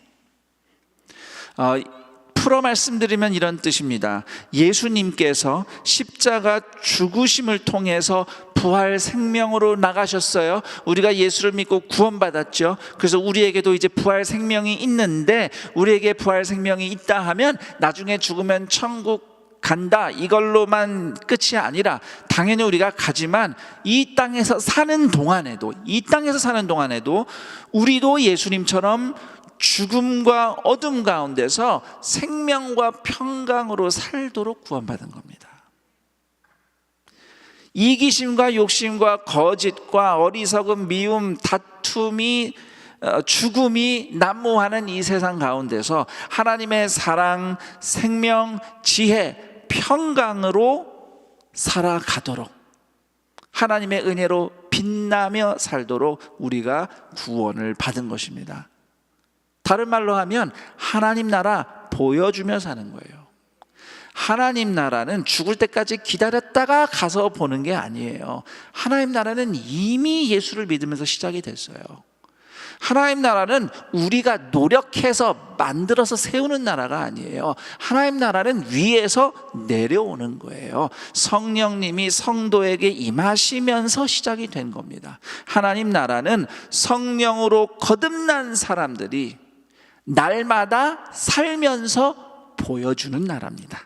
풀어 말씀드리면 이런 뜻입니다. 예수님께서 십자가 죽으심을 통해서 부활 생명으로 나가셨어요. 우리가 예수를 믿고 구원받았죠. 그래서 우리에게도 이제 부활 생명이 있는데, 우리에게 부활 생명이 있다 하면 나중에 죽으면 천국 간다, 이걸로만 끝이 아니라 당연히 우리가 가지만 이 땅에서 사는 동안에도 우리도 예수님처럼 죽음과 어둠 가운데서 생명과 평강으로 살도록 구원받은 겁니다. 이기심과 욕심과 거짓과 어리석음, 미움, 다툼이, 죽음이 난무하는 이 세상 가운데서 하나님의 사랑, 생명, 지혜, 평강으로 살아가도록, 하나님의 은혜로 빛나며 살도록 우리가 구원을 받은 것입니다. 다른 말로 하면 하나님 나라 보여주며 사는 거예요. 하나님 나라는 죽을 때까지 기다렸다가 가서 보는 게 아니에요. 하나님 나라는 이미 예수를 믿으면서 시작이 됐어요. 하나님 나라는 우리가 노력해서 만들어서 세우는 나라가 아니에요. 하나님 나라는 위에서 내려오는 거예요. 성령님이 성도에게 임하시면서 시작이 된 겁니다. 하나님 나라는 성령으로 거듭난 사람들이 날마다 살면서 보여주는 나라입니다.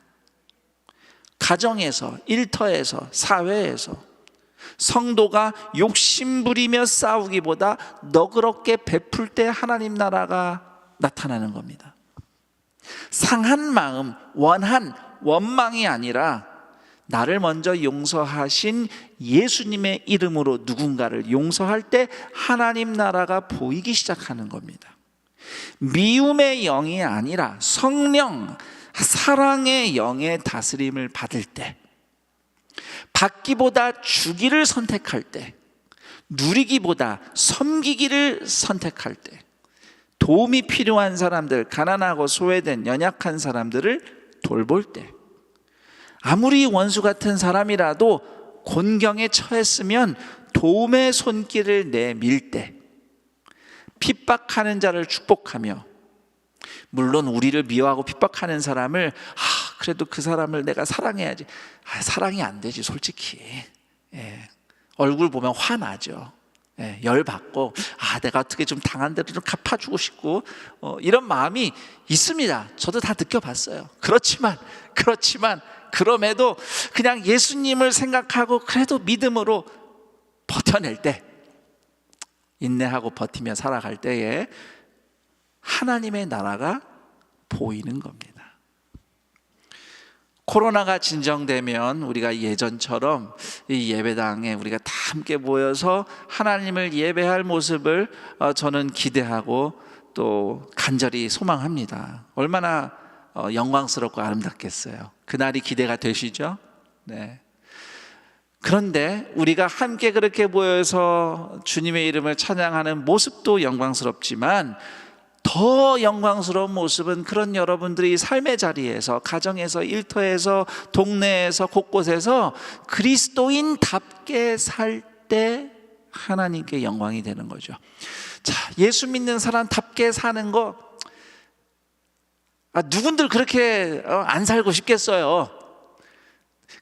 가정에서, 일터에서, 사회에서 성도가 욕심부리며 싸우기보다 너그럽게 베풀 때 하나님 나라가 나타나는 겁니다. 상한 마음, 원망이 아니라 나를 먼저 용서하신 예수님의 이름으로 누군가를 용서할 때 하나님 나라가 보이기 시작하는 겁니다. 미움의 영이 아니라 성령, 사랑의 영의 다스림을 받을 때, 받기보다 주기를 선택할 때, 누리기보다 섬기기를 선택할 때, 도움이 필요한 사람들, 가난하고 소외된 연약한 사람들을 돌볼 때, 아무리 원수 같은 사람이라도 곤경에 처했으면 도움의 손길을 내밀 때, 핍박하는 자를 축복하며, 물론 우리를 미워하고 핍박하는 사람을 그래도 그 사람을 내가 사랑해야지. 사랑이 안 되지 솔직히. 얼굴 보면 화나죠. 열받고 내가 어떻게 좀 당한 대로 좀 갚아주고 싶고 이런 마음이 있습니다. 저도 다 느껴봤어요. 그렇지만 그럼에도 그냥 예수님을 생각하고 그래도 믿음으로 버텨낼 때, 인내하고 버티며 살아갈 때에 하나님의 나라가 보이는 겁니다. 코로나가 진정되면 우리가 예전처럼 이 예배당에 우리가 다 함께 모여서 하나님을 예배할 모습을 저는 기대하고 또 간절히 소망합니다. 얼마나 영광스럽고 아름답겠어요. 그날이 기대가 되시죠? 네. 그런데 우리가 함께 그렇게 모여서 주님의 이름을 찬양하는 모습도 영광스럽지만 더 영광스러운 모습은 그런 여러분들이 삶의 자리에서, 가정에서, 일터에서, 동네에서, 곳곳에서 그리스도인답게 살 때 하나님께 영광이 되는 거죠. 자, 예수 믿는 사람답게 사는 거, 누군들 그렇게 안 살고 싶겠어요.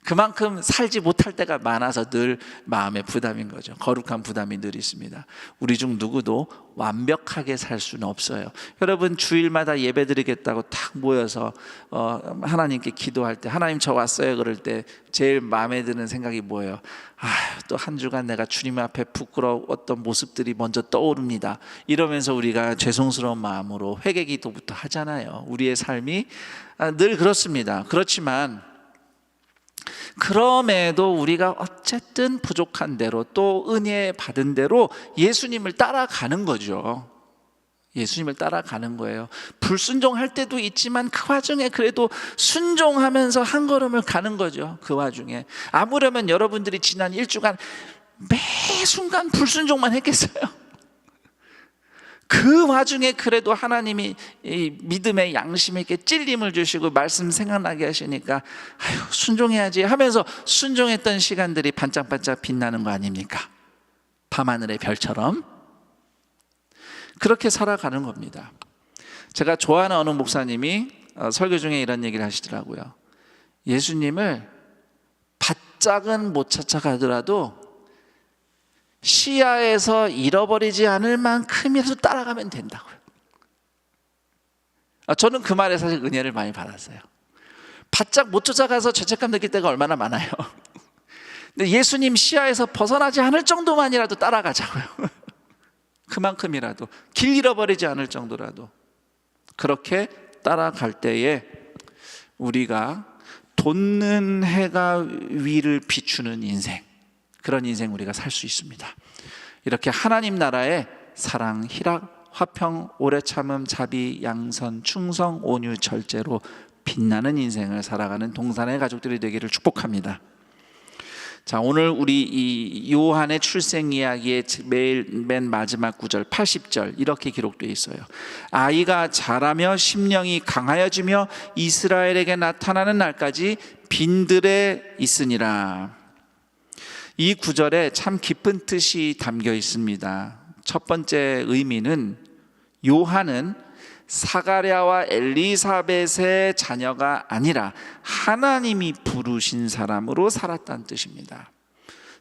그만큼 살지 못할 때가 많아서 늘 마음의 부담인 거죠. 거룩한 부담이 늘 있습니다. 우리 중 누구도 완벽하게 살 수는 없어요. 여러분 주일마다 예배 드리겠다고 탁 모여서 하나님께 기도할 때, 하나님 저 왔어요 그럴 때 제일 마음에 드는 생각이 뭐예요? 또 한 주간 내가 주님 앞에 부끄러웠던 모습들이 먼저 떠오릅니다. 이러면서 우리가 죄송스러운 마음으로 회개 기도부터 하잖아요. 우리의 삶이 늘 그렇습니다. 그렇지만 그럼에도 우리가 어쨌든 부족한 대로 또 은혜 받은 대로 예수님을 따라가는 거죠. 예수님을 따라가는 거예요. 불순종할 때도 있지만 그 와중에 그래도 순종하면서 한 걸음을 가는 거죠. 그 와중에 아무려면 여러분들이 지난 일주간 매 순간 불순종만 했겠어요? 그 와중에 그래도 하나님이 이 믿음의 양심에게 찔림을 주시고 말씀 생각나게 하시니까 순종해야지 하면서 순종했던 시간들이 반짝반짝 빛나는 거 아닙니까? 밤하늘의 별처럼 그렇게 살아가는 겁니다. 제가 좋아하는 어느 목사님이 설교 중에 이런 얘기를 하시더라고요. 예수님을 바짝은 못 찾아가더라도 시야에서 잃어버리지 않을 만큼이라도 따라가면 된다고요. 저는 그 말에 사실 은혜를 많이 받았어요. 바짝 못 쫓아가서 죄책감 느낄 때가 얼마나 많아요. 근데 예수님 시야에서 벗어나지 않을 정도만이라도 따라가자고요. 그만큼이라도, 길 잃어버리지 않을 정도라도. 그렇게 따라갈 때에 우리가 돋는 해가 위를 비추는 인생, 그런 인생 우리가 살 수 있습니다. 이렇게 하나님 나라의 사랑, 희락, 화평, 오래 참음, 자비, 양선, 충성, 온유, 절제로 빛나는 인생을 살아가는 동산의 가족들이 되기를 축복합니다. 자, 오늘 우리 이 요한의 출생 이야기의 맨 마지막 구절 80절 이렇게 기록되어 있어요. 아이가 자라며 심령이 강하여지며 이스라엘에게 나타나는 날까지 빈들에 있으니라. 이 구절에 참 깊은 뜻이 담겨 있습니다. 첫 번째 의미는 요한은 사가랴와 엘리사벳의 자녀가 아니라 하나님이 부르신 사람으로 살았다는 뜻입니다.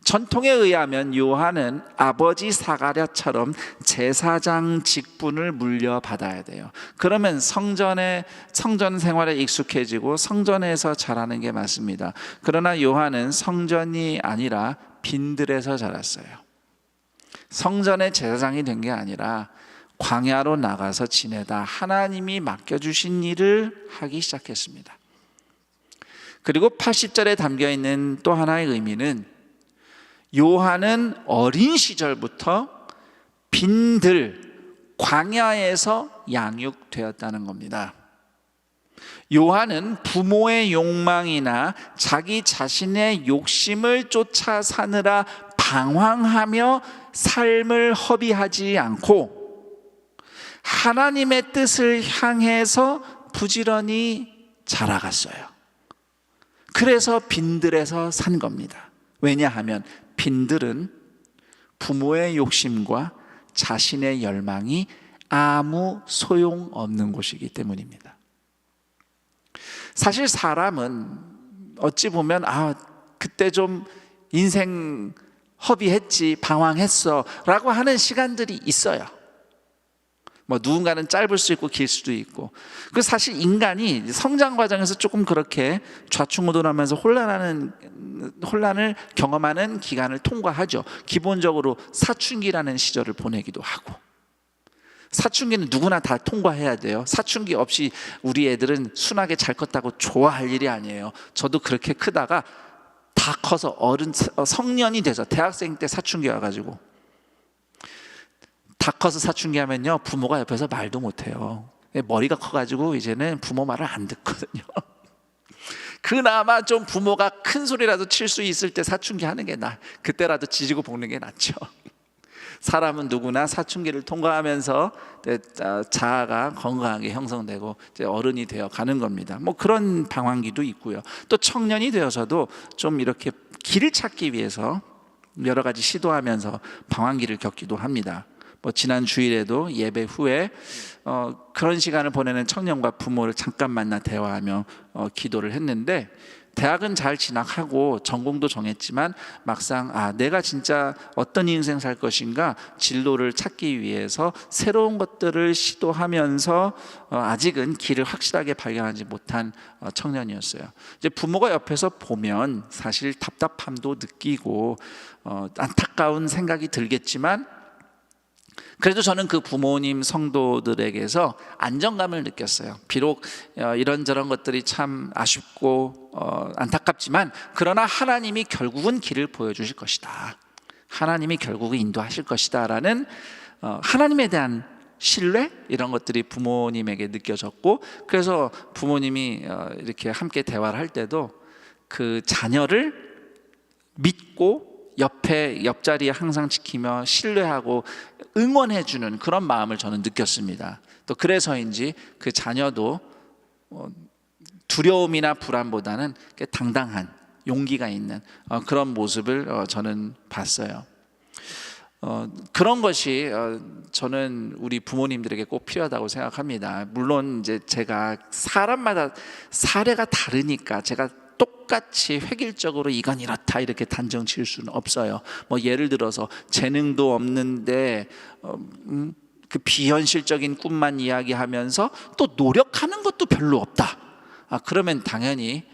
전통에 의하면 요한은 아버지 사가랴처럼 제사장 직분을 물려받아야 돼요. 그러면 성전 생활에 익숙해지고 성전에서 자라는 게 맞습니다. 그러나 요한은 성전이 아니라 빈들에서 자랐어요. 성전의 제사장이 된 게 아니라 광야로 나가서 지내다 하나님이 맡겨주신 일을 하기 시작했습니다. 그리고 80절에 담겨있는 또 하나의 의미는 요한은 어린 시절부터 빈들, 광야에서 양육되었다는 겁니다. 요한은 부모의 욕망이나 자기 자신의 욕심을 쫓아 사느라 방황하며 삶을 허비하지 않고 하나님의 뜻을 향해서 부지런히 자라갔어요. 그래서 빈들에서 산 겁니다. 왜냐하면 빈들은 부모의 욕심과 자신의 열망이 아무 소용없는 곳이기 때문입니다. 사실 사람은 어찌 보면 그때 좀 인생 허비했지, 방황했어 라고 하는 시간들이 있어요. 누군가는 짧을 수 있고 길 수도 있고. 그 사실 인간이 성장 과정에서 조금 그렇게 좌충우돌하면서 혼란을 경험하는 기간을 통과하죠. 기본적으로 사춘기라는 시절을 보내기도 하고. 사춘기는 누구나 다 통과해야 돼요. 사춘기 없이 우리 애들은 순하게 잘 컸다고 좋아할 일이 아니에요. 저도 그렇게 크다가 다 커서 성년이 돼서 대학생 때 사춘기 와가지고, 다 커서 사춘기 하면요 부모가 옆에서 말도 못해요. 머리가 커가지고 이제는 부모 말을 안 듣거든요. 그나마 좀 부모가 큰 소리라도 칠 수 있을 때 사춘기 하는 게 그때라도 지지고 볶는 게 낫죠. 사람은 누구나 사춘기를 통과하면서 자아가 건강하게 형성되고 이제 어른이 되어 가는 겁니다. 그런 방황기도 있고요. 또 청년이 되어서도 좀 이렇게 길을 찾기 위해서 여러 가지 시도하면서 방황기를 겪기도 합니다. 지난 주일에도 예배 후에 그런 시간을 보내는 청년과 부모를 잠깐 만나 대화하며 기도를 했는데, 대학은 잘 진학하고 전공도 정했지만 막상 내가 진짜 어떤 인생 살 것인가 진로를 찾기 위해서 새로운 것들을 시도하면서 아직은 길을 확실하게 발견하지 못한 청년이었어요. 이제 부모가 옆에서 보면 사실 답답함도 느끼고 안타까운 생각이 들겠지만, 그래도 저는 그 부모님 성도들에게서 안정감을 느꼈어요. 비록 이런저런 것들이 참 아쉽고 안타깝지만, 그러나 하나님이 결국은 길을 보여주실 것이다, 하나님이 결국은 인도하실 것이다 라는 하나님에 대한 신뢰, 이런 것들이 부모님에게 느껴졌고, 그래서 부모님이 이렇게 함께 대화를 할 때도 그 자녀를 믿고 옆자리에 항상 지키며 신뢰하고 응원해주는 그런 마음을 저는 느꼈습니다. 또 그래서인지 그 자녀도 두려움이나 불안보다는 당당한 용기가 있는 그런 모습을 저는 봤어요. 그런 것이 저는 우리 부모님들에게 꼭 필요하다고 생각합니다. 물론 이제 제가 사람마다 사례가 다르니까 제가 똑같이 획일적으로 이건 이렇다 이렇게 단정 지을 수는 없어요. 뭐 예를 들어서 재능도 없는데 그 비현실적인 꿈만 이야기하면서 또 노력하는 것도 별로 없다. 그러면 당연히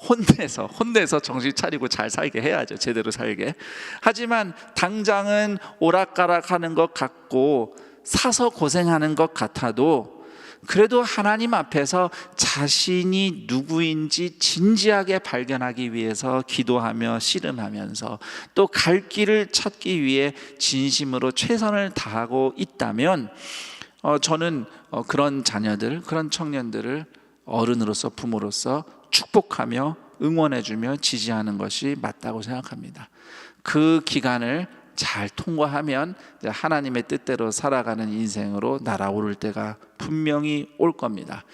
혼내서 정신 차리고 잘 살게 해야죠. 제대로 살게. 하지만 당장은 오락가락하는 것 같고 사서 고생하는 것 같아도 그래도 하나님 앞에서 자신이 누구인지 진지하게 발견하기 위해서 기도하며 씨름하면서 또 갈 길을 찾기 위해 진심으로 최선을 다하고 있다면 저는 그런 자녀들, 그런 청년들을 어른으로서 부모로서 축복하며 응원해주며 지지하는 것이 맞다고 생각합니다. 그 기간을 잘 통과하면 하나님의 뜻대로 살아가는 인생으로 날아오를 때가 분명히 올 겁니다.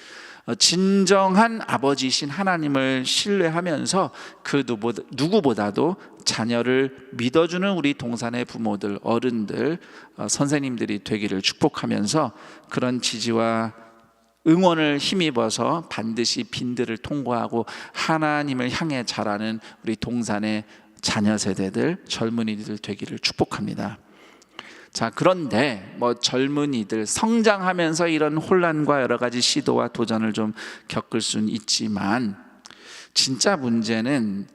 진정한 아버지이신 하나님을 신뢰하면서 그 누구보다도 자녀를 믿어주는 우리 동산의 부모들, 어른들, 선생님들이 되기를 축복하면서 그런 지지와 응원을 힘입어서 반드시 빈들을 통과하고 하나님을 향해 자라는 우리 동산의 자녀 세대들, 젊은이들 되기를 축복합니다. 자, 그런데 젊은이들 성장하면서 이런 혼란과 여러 가지 시도와 도전을 좀 겪을 수는 있지만 진짜 문제는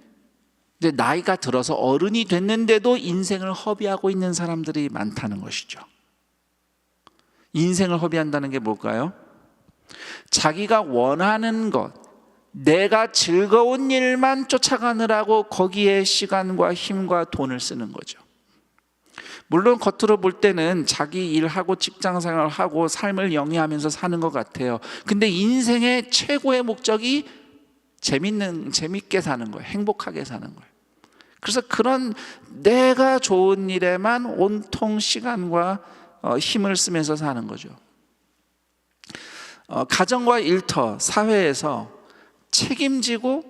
이제 나이가 들어서 어른이 됐는데도 인생을 허비하고 있는 사람들이 많다는 것이죠. 인생을 허비한다는 게 뭘까요? 자기가 원하는 것, 내가 즐거운 일만 쫓아가느라고 거기에 시간과 힘과 돈을 쓰는 거죠. 물론 겉으로 볼 때는 자기 일하고 직장생활을 하고 삶을 영위하면서 사는 것 같아요. 근데 인생의 최고의 목적이 재밌게 사는 거예요. 행복하게 사는 거예요. 그래서 그런 내가 좋은 일에만 온통 시간과 힘을 쓰면서 사는 거죠. 가정과 일터, 사회에서 책임지고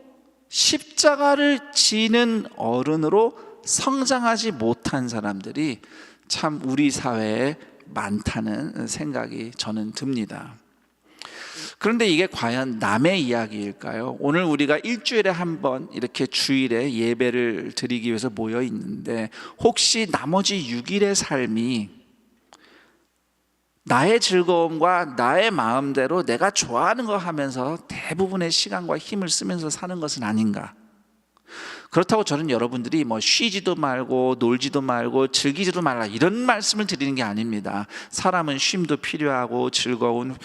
십자가를 지는 어른으로 성장하지 못한 사람들이 참 우리 사회에 많다는 생각이 저는 듭니다. 그런데 이게 과연 남의 이야기일까요? 오늘 우리가 일주일에 한 번 이렇게 주일에 예배를 드리기 위해서 모여 있는데 혹시 나머지 6일의 삶이 나의 즐거움과 나의 마음대로 내가 좋아하는 거 하면서 대부분의 시간과 힘을 쓰면서 사는 것은 아닌가? 그렇다고 저는 여러분들이 쉬지도 말고 놀지도 말고 즐기지도 말라 이런 말씀을 드리는 게 아닙니다. 사람은 쉼도 필요하고 즐거운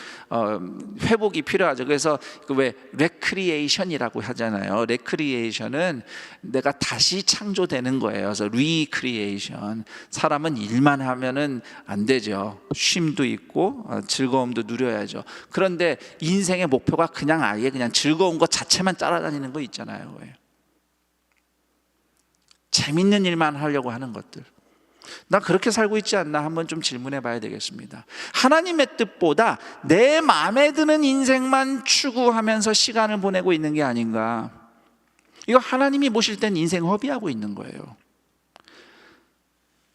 회복이 필요하죠. 그래서 왜 레크리에이션이라고 하잖아요. 레크리에이션은 내가 다시 창조되는 거예요. 그래서 리크리에이션. 사람은 일만 하면은 안 되죠. 쉼도 있고 즐거움도 누려야죠. 그런데 인생의 목표가 그냥 아예 그냥 즐거운 것 자체만 따라다니는 거 있잖아요. 재밌는 일만 하려고 하는 것들, 나 그렇게 살고 있지 않나 한번 좀 질문해 봐야 되겠습니다. 하나님의 뜻보다 내 마음에 드는 인생만 추구하면서 시간을 보내고 있는 게 아닌가. 이거 하나님이 보실 땐 인생 허비하고 있는 거예요.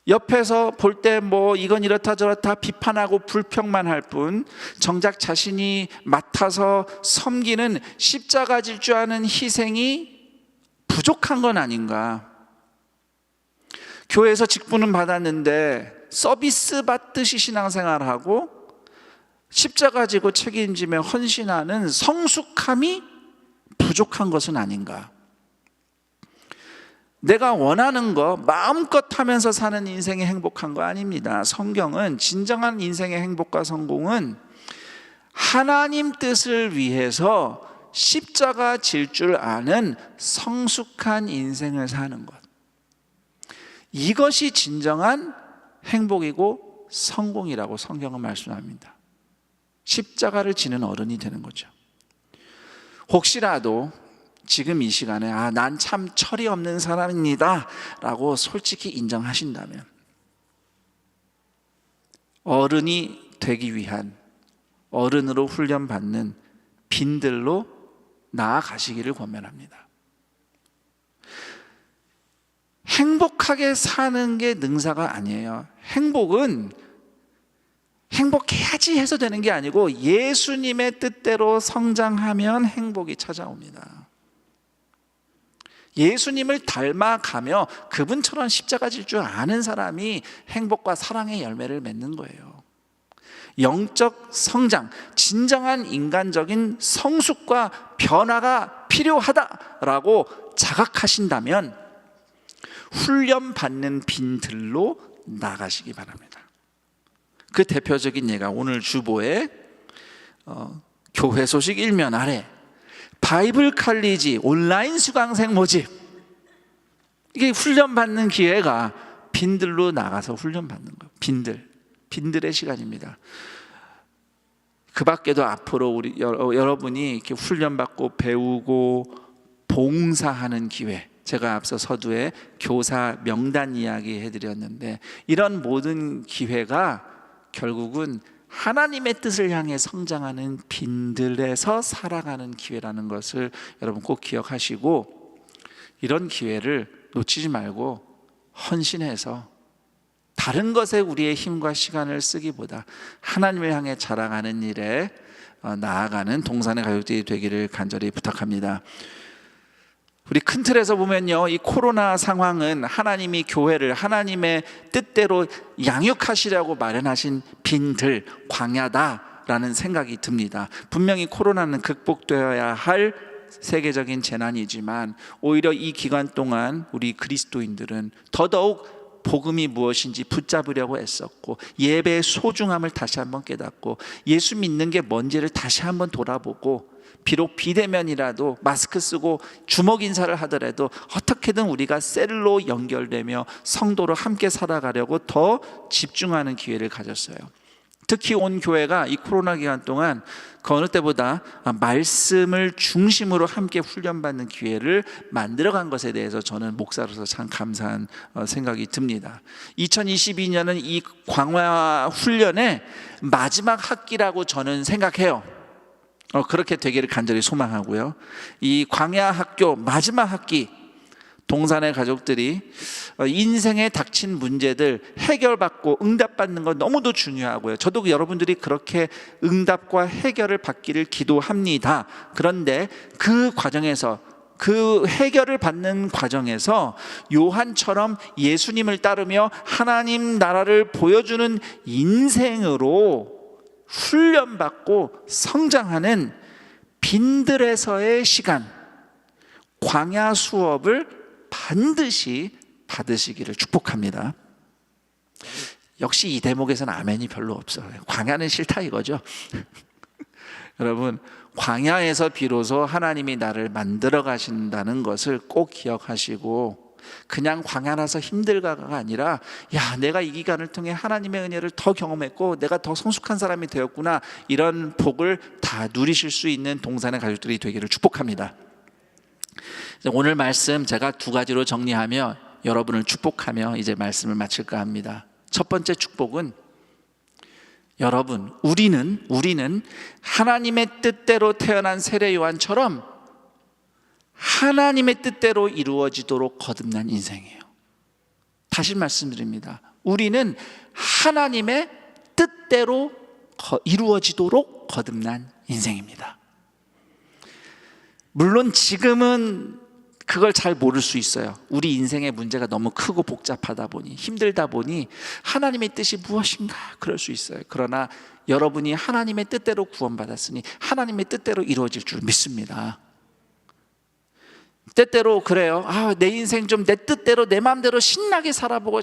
옆에서 볼 때 이건 이렇다 저렇다 비판하고 불평만 할 뿐 정작 자신이 맡아서 섬기는 십자가 질 줄 아는 희생이 부족한 건 아닌가. 교회에서 직분은 받았는데 서비스 받듯이 신앙생활하고 십자가 지고 책임지며 헌신하는 성숙함이 부족한 것은 아닌가. 내가 원하는 거 마음껏 하면서 사는 인생이 행복한 거 아닙니다. 성경은 진정한 인생의 행복과 성공은 하나님 뜻을 위해서 십자가 질 줄 아는 성숙한 인생을 사는 것, 이것이 진정한 행복이고 성공이라고 성경은 말씀합니다. 십자가를 지는 어른이 되는 거죠. 혹시라도 지금 이 시간에 난 참 철이 없는 사람입니다 라고 솔직히 인정하신다면 어른이 되기 위한, 어른으로 훈련받는 빈들로 나아가시기를 권면합니다. 행복하게 사는 게 능사가 아니에요. 행복은 행복해야지 해서 되는 게 아니고 예수님의 뜻대로 성장하면 행복이 찾아옵니다. 예수님을 닮아가며 그분처럼 십자가 질 줄 아는 사람이 행복과 사랑의 열매를 맺는 거예요. 영적 성장, 진정한 인간적인 성숙과 변화가 필요하다라고 자각하신다면 훈련받는 빈들로 나가시기 바랍니다. 그 대표적인 예가 오늘 주보에 교회 소식 1면 아래 바이블 칼리지 온라인 수강생 모집, 이게 훈련받는 기회가 빈들로 나가서 훈련받는 거예요. 빈들의 시간입니다. 그 밖에도 앞으로 우리 여러분이 이렇게 훈련받고 배우고 봉사하는 기회, 제가 앞서 서두에 교사 명단 이야기 해드렸는데 이런 모든 기회가 결국은 하나님의 뜻을 향해 성장하는 빈들에서 살아가는 기회라는 것을 여러분 꼭 기억하시고, 이런 기회를 놓치지 말고 헌신해서 다른 것에 우리의 힘과 시간을 쓰기보다 하나님을 향해 자랑하는 일에 나아가는 동산의 가족들이 되기를 간절히 부탁합니다. 우리 큰 틀에서 보면요, 이 코로나 상황은 하나님이 교회를 하나님의 뜻대로 양육하시려고 마련하신 빈들, 광야다라는 생각이 듭니다. 분명히 코로나는 극복되어야 할 세계적인 재난이지만 오히려 이 기간 동안 우리 그리스도인들은 더더욱 복음이 무엇인지 붙잡으려고 애썼고, 예배의 소중함을 다시 한번 깨닫고, 예수 믿는 게 뭔지를 다시 한번 돌아보고, 비록 비대면이라도 마스크 쓰고 주먹 인사를 하더라도 어떻게든 우리가 셀로 연결되며 성도로 함께 살아가려고 더 집중하는 기회를 가졌어요. 특히 온 교회가 이 코로나 기간 동안 그 어느 때보다 말씀을 중심으로 함께 훈련받는 기회를 만들어간 것에 대해서 저는 목사로서 참 감사한 생각이 듭니다. 2022년은 이 광야 훈련의 마지막 학기라고 저는 생각해요. 그렇게 되기를 간절히 소망하고요. 이 광야 학교 마지막 학기, 동산의 가족들이 인생에 닥친 문제들 해결받고 응답받는 건 너무도 중요하고요. 저도 여러분들이 그렇게 응답과 해결을 받기를 기도합니다. 그런데 그 과정에서, 그 해결을 받는 과정에서 요한처럼 예수님을 따르며 하나님 나라를 보여주는 인생으로 훈련받고 성장하는 빈들에서의 시간, 광야 수업을 반드시 받으시기를 축복합니다. 역시 이 대목에서는 아멘이 별로 없어요. 광야는 싫다 이거죠. 여러분, 광야에서 비로소 하나님이 나를 만들어 가신다는 것을 꼭 기억하시고, 그냥 광야라서 힘들다가 아니라, 야, 내가 이 기간을 통해 하나님의 은혜를 더 경험했고 내가 더 성숙한 사람이 되었구나, 이런 복을 다 누리실 수 있는 동산의 가족들이 되기를 축복합니다. 오늘 말씀 제가 두 가지로 정리하며 여러분을 축복하며 이제 말씀을 마칠까 합니다. 첫 번째 축복은, 여러분, 우리는 하나님의 뜻대로 태어난 세례 요한처럼 하나님의 뜻대로 이루어지도록 거듭난 인생이에요. 다시 말씀드립니다. 우리는 하나님의 뜻대로 이루어지도록 거듭난 인생입니다. 물론 지금은 그걸 잘 모를 수 있어요. 우리 인생의 문제가 너무 크고 복잡하다 보니, 힘들다 보니 하나님의 뜻이 무엇인가 그럴 수 있어요. 그러나 여러분이 하나님의 뜻대로 구원받았으니 하나님의 뜻대로 이루어질 줄 믿습니다. 때때로 그래요. 내 인생 좀 내 뜻대로 내 마음대로 신나게 살아보고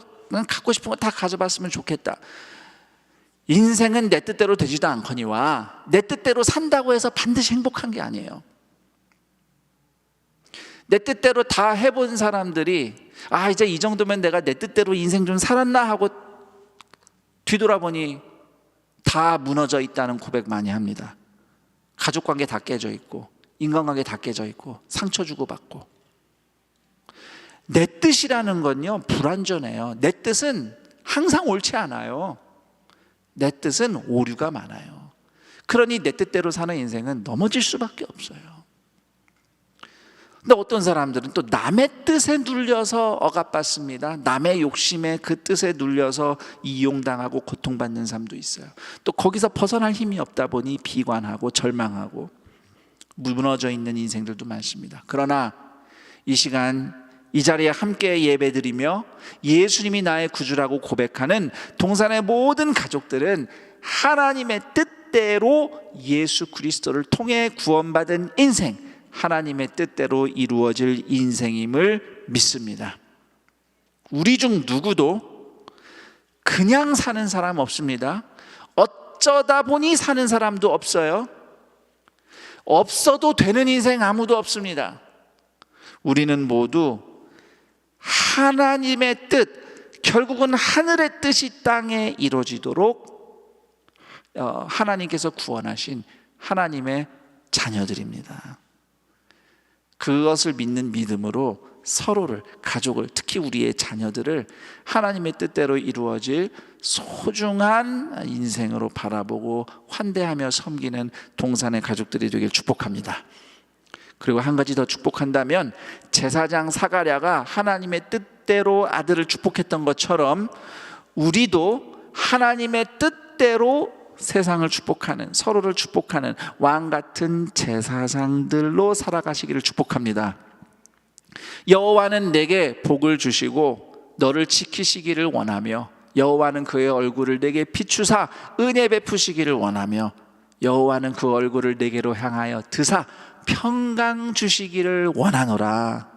갖고 싶은 거 다 가져봤으면 좋겠다. 인생은 내 뜻대로 되지도 않거니와 내 뜻대로 산다고 해서 반드시 행복한 게 아니에요. 내 뜻대로 다 해본 사람들이 이제 이 정도면 내가 내 뜻대로 인생 좀 살았나 하고 뒤돌아보니 다 무너져 있다는 고백 많이 합니다. 가족관계 다 깨져 있고 인간관계 다 깨져 있고 상처 주고받고. 내 뜻이라는 건요 불완전해요. 내 뜻은 항상 옳지 않아요. 내 뜻은 오류가 많아요. 그러니 내 뜻대로 사는 인생은 넘어질 수밖에 없어요. 근데 어떤 사람들은 또 남의 뜻에 눌려서 억압받습니다. 남의 욕심에 그 뜻에 눌려서 이용당하고 고통받는 사람도 있어요. 또 거기서 벗어날 힘이 없다 보니 비관하고 절망하고 무너져 있는 인생들도 많습니다. 그러나 이 시간 이 자리에 함께 예배드리며 예수님이 나의 구주라고 고백하는 동산의 모든 가족들은 하나님의 뜻대로 예수 그리스도를 통해 구원받은 인생, 하나님의 뜻대로 이루어질 인생임을 믿습니다. 우리 중 누구도 그냥 사는 사람 없습니다. 어쩌다 보니 사는 사람도 없어요. 없어도 되는 인생 아무도 없습니다. 우리는 모두 하나님의 뜻, 결국은 하늘의 뜻이 땅에 이루어지도록 하나님께서 구원하신 하나님의 자녀들입니다. 그것을 믿는 믿음으로 서로를, 가족을, 특히 우리의 자녀들을 하나님의 뜻대로 이루어질 소중한 인생으로 바라보고 환대하며 섬기는 동산의 가족들이 되길 축복합니다. 그리고 한 가지 더 축복한다면, 제사장 사가랴가 하나님의 뜻대로 아들을 축복했던 것처럼 우리도 하나님의 뜻대로 세상을 축복하는, 서로를 축복하는 왕 같은 제사장들로 살아가시기를 축복합니다. 여호와는 내게 복을 주시고 너를 지키시기를 원하며, 여호와는 그의 얼굴을 내게 비추사 은혜 베푸시기를 원하며, 여호와는 그 얼굴을 내게로 향하여 드사 평강 주시기를 원하노라.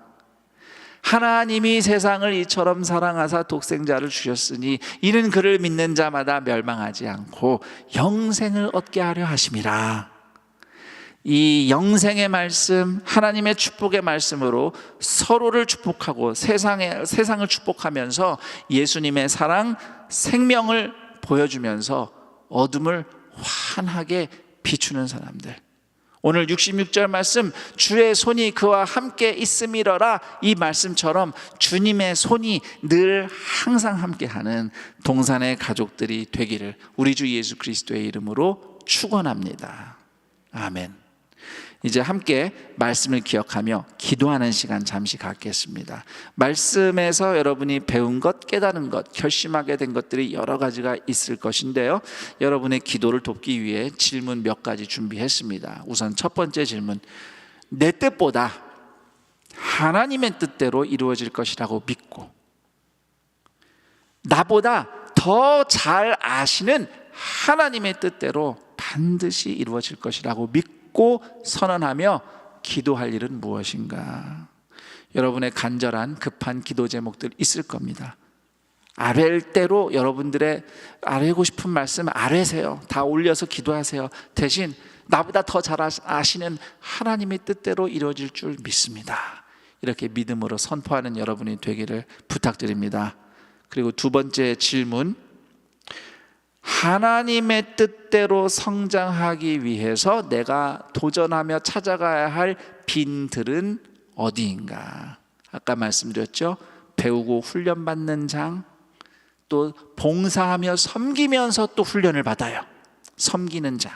하나님이 세상을 이처럼 사랑하사 독생자를 주셨으니 이는 그를 믿는 자마다 멸망하지 않고 영생을 얻게 하려 하심이라. 이 영생의 말씀, 하나님의 축복의 말씀으로 서로를 축복하고 세상을 축복하면서 예수님의 사랑, 생명을 보여주면서 어둠을 환하게 비추는 사람들. 오늘 66절 말씀, 주의 손이 그와 함께 있음이러라, 이 말씀처럼 주님의 손이 늘 항상 함께하는 동산의 가족들이 되기를 우리 주 예수 그리스도의 이름으로 축원합니다. 아멘. 이제 함께 말씀을 기억하며 기도하는 시간 잠시 갖겠습니다. 말씀에서 여러분이 배운 것, 깨달은 것, 결심하게 된 것들이 여러 가지가 있을 것인데요, 여러분의 기도를 돕기 위해 질문 몇 가지 준비했습니다. 우선 첫 번째 질문, 내 뜻보다 하나님의 뜻대로 이루어질 것이라고 믿고 나보다 더 잘 아시는 하나님의 뜻대로 반드시 이루어질 것이라고 믿고 선언하며 기도할 일은 무엇인가? 여러분의 간절한 급한 기도 제목들 있을 겁니다. 아뢰일 대로 여러분들의 아뢰고 싶은 말씀 아뢰세요. 다 올려서 기도하세요. 대신 나보다 더 잘 아시는 하나님의 뜻대로 이루어질 줄 믿습니다. 이렇게 믿음으로 선포하는 여러분이 되기를 부탁드립니다. 그리고 두 번째 질문, 하나님의 뜻대로 성장하기 위해서 내가 도전하며 찾아가야 할 빈들은 어디인가? 아까 말씀드렸죠. 배우고 훈련받는 장, 또 봉사하며 섬기면서 또 훈련을 받아요. 섬기는 장,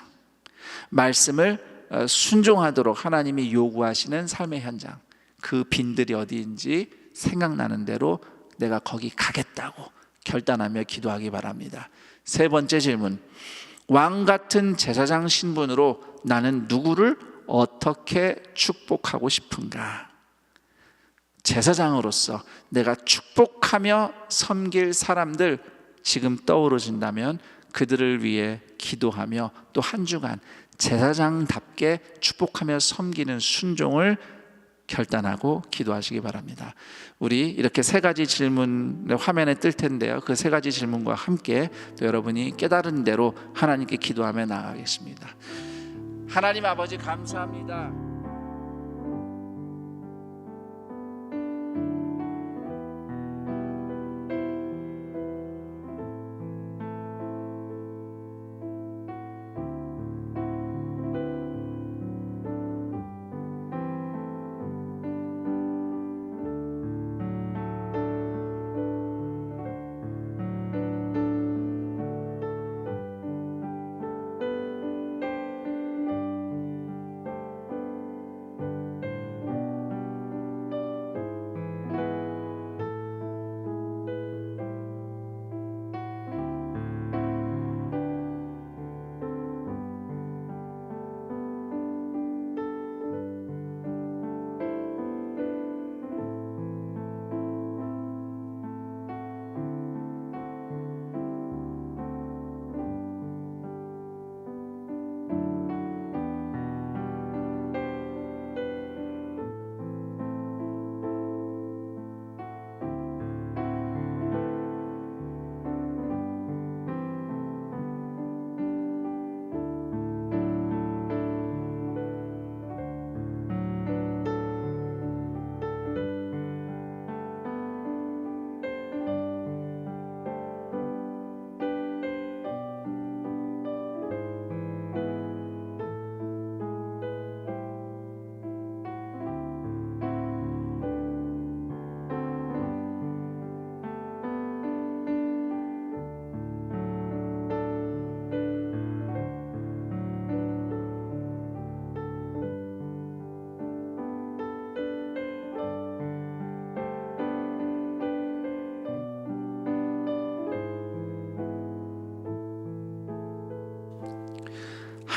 말씀을 순종하도록 하나님이 요구하시는 삶의 현장, 그 빈들이 어디인지 생각나는 대로 내가 거기 가겠다고 결단하며 기도하기 바랍니다. 세 번째 질문, 왕 같은 제사장 신분으로 나는 누구를 어떻게 축복하고 싶은가? 제사장으로서 내가 축복하며 섬길 사람들 지금 떠오르신다면 그들을 위해 기도하며 또 한 주간 제사장답게 축복하며 섬기는 순종을 결단하고 기도하시기 바랍니다. 우리 이렇게 세 가지 질문을 화면에 뜰 텐데요, 그 세 가지 질문과 함께 또 여러분이 깨달은 대로 하나님께 기도하며 나아가겠습니다. 하나님 아버지, 감사합니다.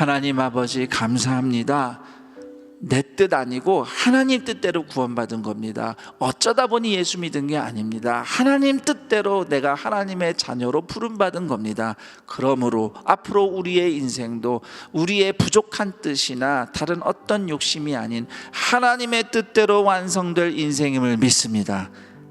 하나님 아버지 감사합니다. 내 뜻 아니고 하나님 뜻대로 구원받은 겁니다. 어쩌다 보니 예수 믿은 게 아닙니다. 하나님 뜻대로 내가 하나님의 자녀로 부름받은 겁니다. 그러므로 앞으로 우리의 인생도 우리의 부족한 뜻이나 다른 어떤 욕심이 아닌 하나님의 뜻대로 완성될 인생임을 믿습니다.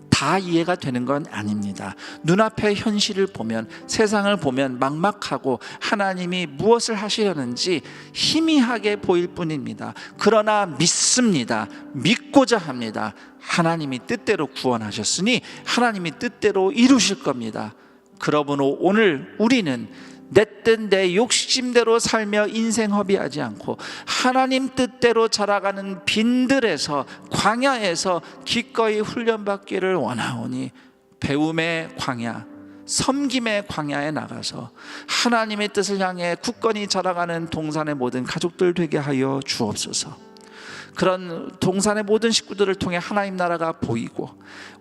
다 이해가 되는 건 아닙니다. 눈앞의 현실을 보면, 세상을 보면 막막하고 하나님이 무엇을 하시려는지 희미하게 보일 뿐입니다. 그러나 믿습니다. 믿고자 합니다. 하나님이 뜻대로 구원하셨으니 하나님이 뜻대로 이루실 겁니다. 그러므로 오늘 우리는 내 뜻 내 욕심대로 살며 인생 허비하지 않고 하나님 뜻대로 자라가는 빈들에서, 광야에서 기꺼이 훈련받기를 원하오니 배움의 광야, 섬김의 광야에 나가서 하나님의 뜻을 향해 굳건히 자라가는 동산의 모든 가족들 되게 하여 주옵소서. 그런 동산의 모든 식구들을 통해 하나님 나라가 보이고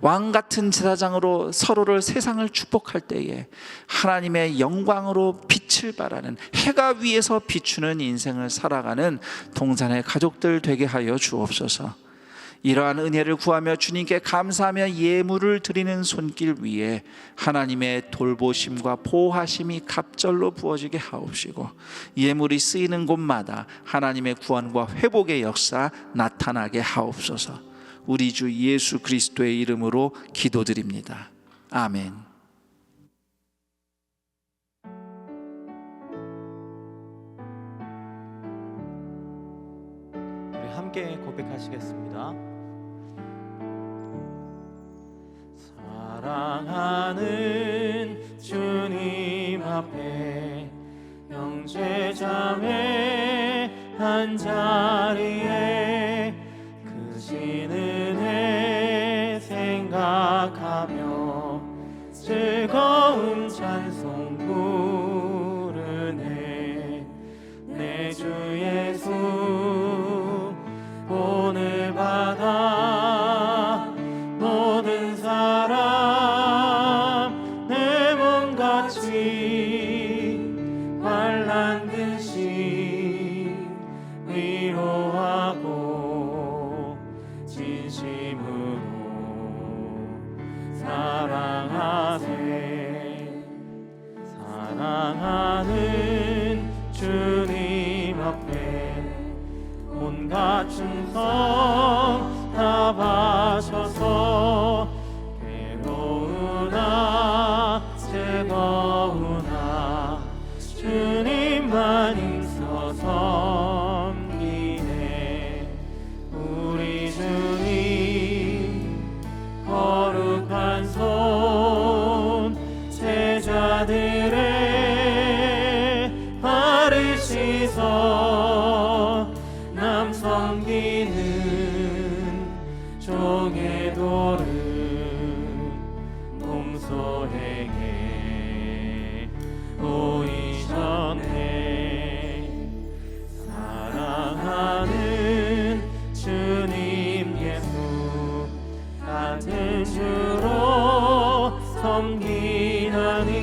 왕 같은 제사장으로 서로를 세상을 축복할 때에 하나님의 영광으로 빛을 발하는, 해가 위에서 비추는 인생을 살아가는 동산의 가족들 되게 하여 주옵소서. 이러한 은혜를 구하며 주님께 감사하며 예물을 드리는 손길 위에 하나님의 돌보심과 보호하심이 갑절로 부어지게 하옵시고, 예물이 쓰이는 곳마다 하나님의 구원과 회복의 역사 나타나게 하옵소서. 우리 주 예수 그리스도의 이름으로 기도드립니다. 아멘. 우리 함께 고백하시겠습니다. 사랑하는 주님 앞에 형제자매 한자리에 크신 은혜 생각하며 즐거운 찬송 부르네. 내 주 예수 본을 받아 모든 사람 내 몸같이 환난 듯이 위로하고 진심으로 사랑하세. 사랑하는 주님 앞에 온갖 충성 다 바쳐서 괴로우나 즐거우나 주님만 있어 섬기네. 우리 주님 거룩한 손 제자들의 발을 씻어 남 섬기는 종의 도를 동서에게 보이셨네. 사랑하는 주님 예수 같은 주로 섬기나니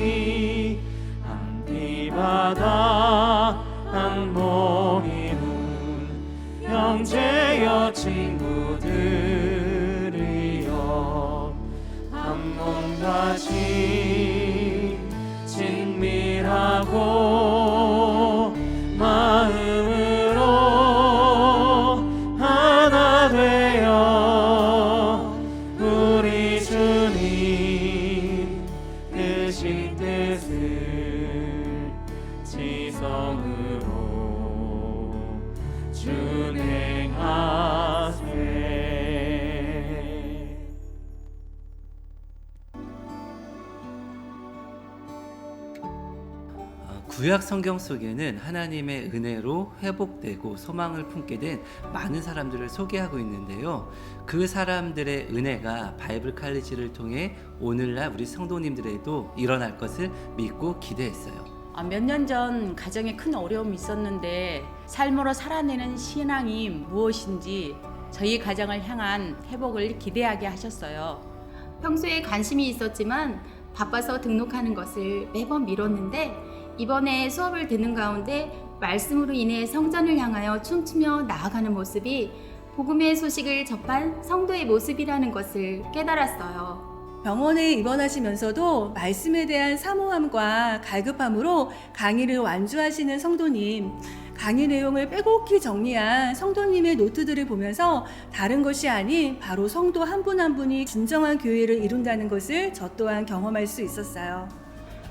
한 피 바다 한 몸 이룬 형제여 친구들이여 한 몸같이 친밀하고 마음으로 하나 되어 우리 주님 크신 뜻을 지성으로 준행하세. 구약 성경 속에는 하나님의 은혜로 회복되고 소망을 품게 된 많은 사람들을 소개하고 있는데요. 그 사람들의 은혜가 바이블 칼리지를 통해 오늘날 우리 성도님들에도 일어날 것을 믿고 기대했어요. 몇 년 전 가정에 큰 어려움이 있었는데 삶으로 살아내는 신앙이 무엇인지 저희 가정을 향한 회복을 기대하게 하셨어요. 평소에 관심이 있었지만 바빠서 등록하는 것을 매번 미뤘는데 이번에 수업을 듣는 가운데 말씀으로 인해 성전을 향하여 춤추며 나아가는 모습이 복음의 소식을 접한 성도의 모습이라는 것을 깨달았어요. 병원에 입원하시면서도 말씀에 대한 사모함과 갈급함으로 강의를 완주하시는 성도님, 강의 내용을 빼곡히 정리한 성도님의 노트들을 보면서 다른 것이 아닌 바로 성도 한 분 한 분이 진정한 교회를 이룬다는 것을 저 또한 경험할 수 있었어요.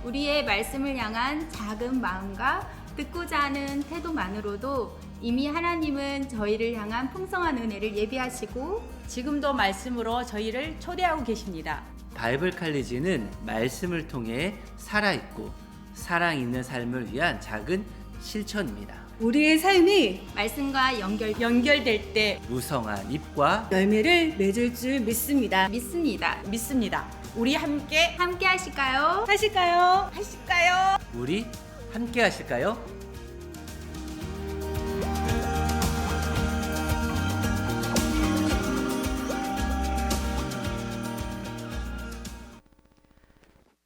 우리의 말씀을 향한 작은 마음과 듣고자 하는 태도만으로도 이미 하나님은 저희를 향한 풍성한 은혜를 예비하시고 지금도 말씀으로 저희를 초대하고 계십니다. 바이블 칼리지는 말씀을 통해 살아있고 사랑 있는 삶을 위한 작은 실천입니다. 우리의 삶이 말씀과 연결될 때 무성한 입과 열매를 맺을 줄 믿습니다. 믿습니다. 우리 함께 하실까요? 하실까요? 우리 함께 하실까요?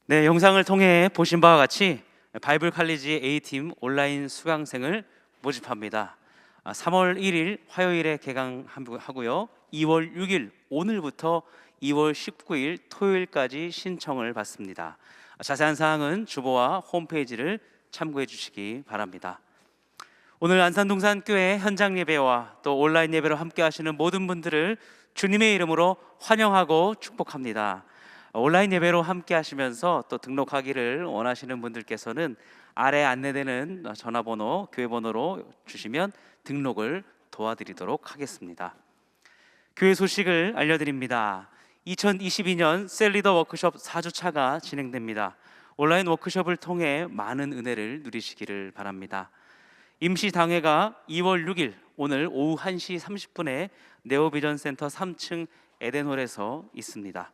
네, 영상을 통해 보신 바와 같이 바이블 칼리지 A팀 온라인 수강생을 모집합니다. 3월 1일 화요일에 개강하고요. 2월 6일 오늘부터 2월 19일 토요일까지 신청을 받습니다. 자세한 사항은 주보와 홈페이지를 참고해 주시기 바랍니다. 오늘 안산동산교회 현장 예배와 또 온라인 예배로 함께 하시는 모든 분들을 주님의 이름으로 환영하고 축복합니다. 온라인 예배로 함께 하시면서 또 등록하기를 원하시는 분들께서는 아래 안내되는 전화번호, 교회 번호로 주시면 등록을 도와드리도록 하겠습니다. 교회 소식을 알려드립니다. 2022년 셀리더 워크숍 4주차가 진행됩니다. 온라인 워크숍을 통해 많은 은혜를 누리시기를 바랍니다. 임시당회가 2월 6일 오늘 오후 1시 30분에 네오비전센터 3층 에덴홀에서 있습니다.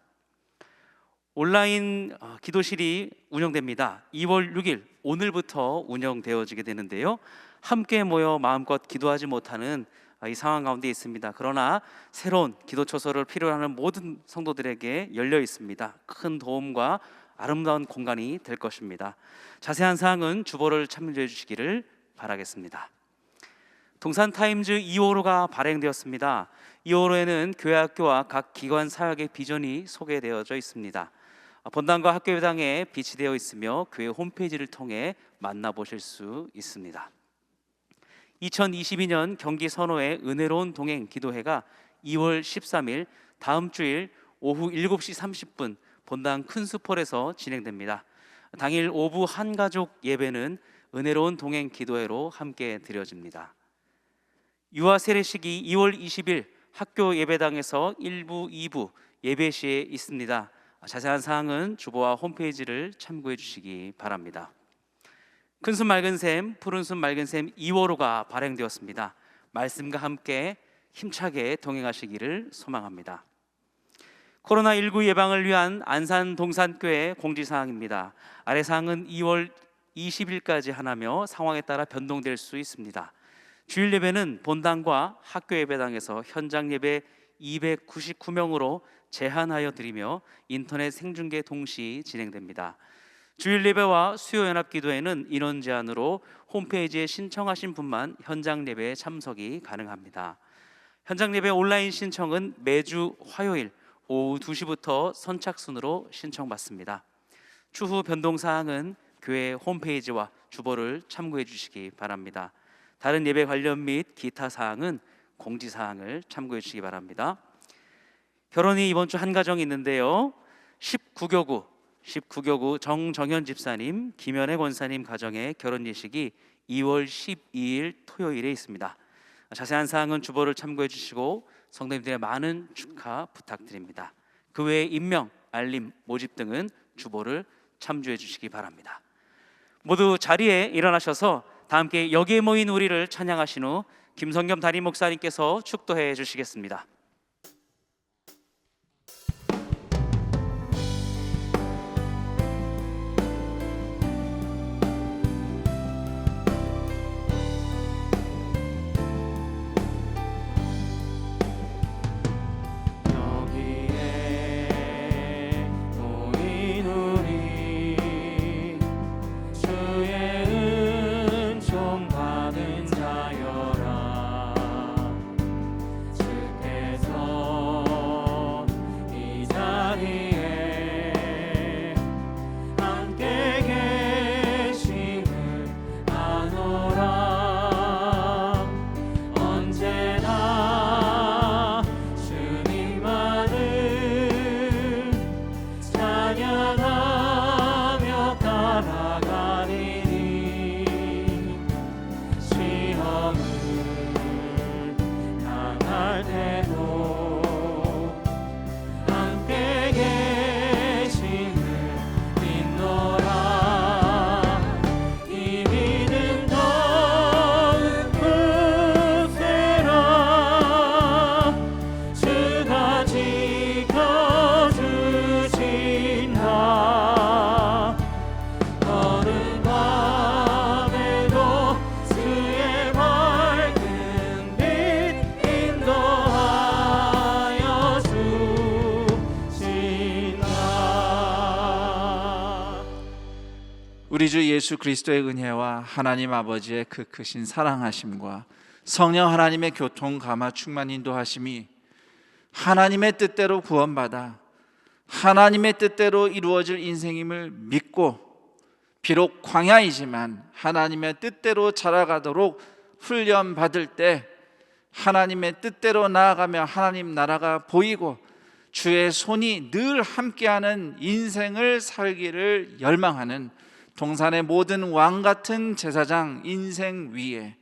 온라인 기도실이 운영됩니다. 2월 6일 오늘부터 운영되어지게 되는데요. 함께 모여 마음껏 기도하지 못하는 이 상황 가운데 있습니다. 그러나 새로운 기도 초소를 필요로 하는 모든 성도들에게 열려 있습니다. 큰 도움과 아름다운 공간이 될 것입니다. 자세한 사항은 주보를 참조해 주시기를 바라겠습니다. 동산타임즈 2호로가 발행되었습니다. 2호로에는 교회 학교와 각 기관 사역의 비전이 소개되어져 있습니다. 본당과 학교회당에 비치되어 있으며 교회 홈페이지를 통해 만나보실 수 있습니다. 2022년 경기 선호의 은혜로운 동행 기도회가 2월 13일 다음 주일 오후 7시 30분 본당 큰수폴에서 진행됩니다. 당일 오후 한가족 예배는 은혜로운 동행 기도회로 함께 드려집니다. 유아 세례식이 2월 20일 학교 예배당에서 1부, 2부 예배 시에 있습니다. 자세한 사항은 주보와 홈페이지를 참고해 주시기 바랍니다. 큰순 맑은샘, 푸른순 맑은샘 2호로가 발행되었습니다. 말씀과 함께 힘차게 동행하시기를 소망합니다. 코로나19 예방을 위한 안산동산교회 공지사항입니다. 아래 사항은 2월 20일까지 하나며 상황에 따라 변동될 수 있습니다. 주일 예배는 본당과 학교 예배당에서 현장 예배 299명으로 제한하여 드리며 인터넷 생중계 동시 진행됩니다. 주일 예배와 수요 연합 기도회는 인원 제한으로 홈페이지에 신청하신 분만 현장 예배에 참석이 가능합니다. 현장 예배 온라인 신청은 매주 화요일 오후 2시부터 선착순으로 신청받습니다. 추후 변동 사항은 교회 홈페이지와 주보를 참고해 주시기 바랍니다. 다른 예배 관련 및 기타 사항은 공지 사항을 참고해 주시기 바랍니다. 결혼이 이번 주 한 가정이 있는데요. 19교구 정정현 집사님, 김현애 권사님 가정의 결혼 예식이 2월 12일 토요일에 있습니다. 자세한 사항은 주보를 참고해 주시고 성도님들의 많은 축하 부탁드립니다. 그 외에 임명, 알림, 모집 등은 주보를 참조해 주시기 바랍니다. 모두 자리에 일어나셔서 다 함께 여기에 모인 우리를 찬양하신 후 김성겸 담임 목사님께서 축도해 주시겠습니다. 주의 은총 받 우리 주 예수 그리스도의 은혜와 하나님 아버지의 그 크신 사랑하심과 성령 하나님의 교통 감화 충만 인도하심이 하나님의 뜻대로 구원받아 하나님의 뜻대로 이루어질 인생임을 믿고 비록 광야이지만 하나님의 뜻대로 자라가도록 훈련받을 때 하나님의 뜻대로 나아가며 하나님 나라가 보이고 주의 손이 늘 함께하는 인생을 살기를 열망하는 동산의 모든 왕 같은 제사장 인생 위에,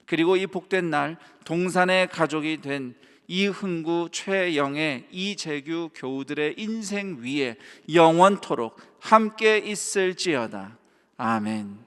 그리고 이 복된 날 동산의 가족이 된 이흥구, 최영애, 이재규 교우들의 인생 위에 영원토록 함께 있을지어다. 아멘.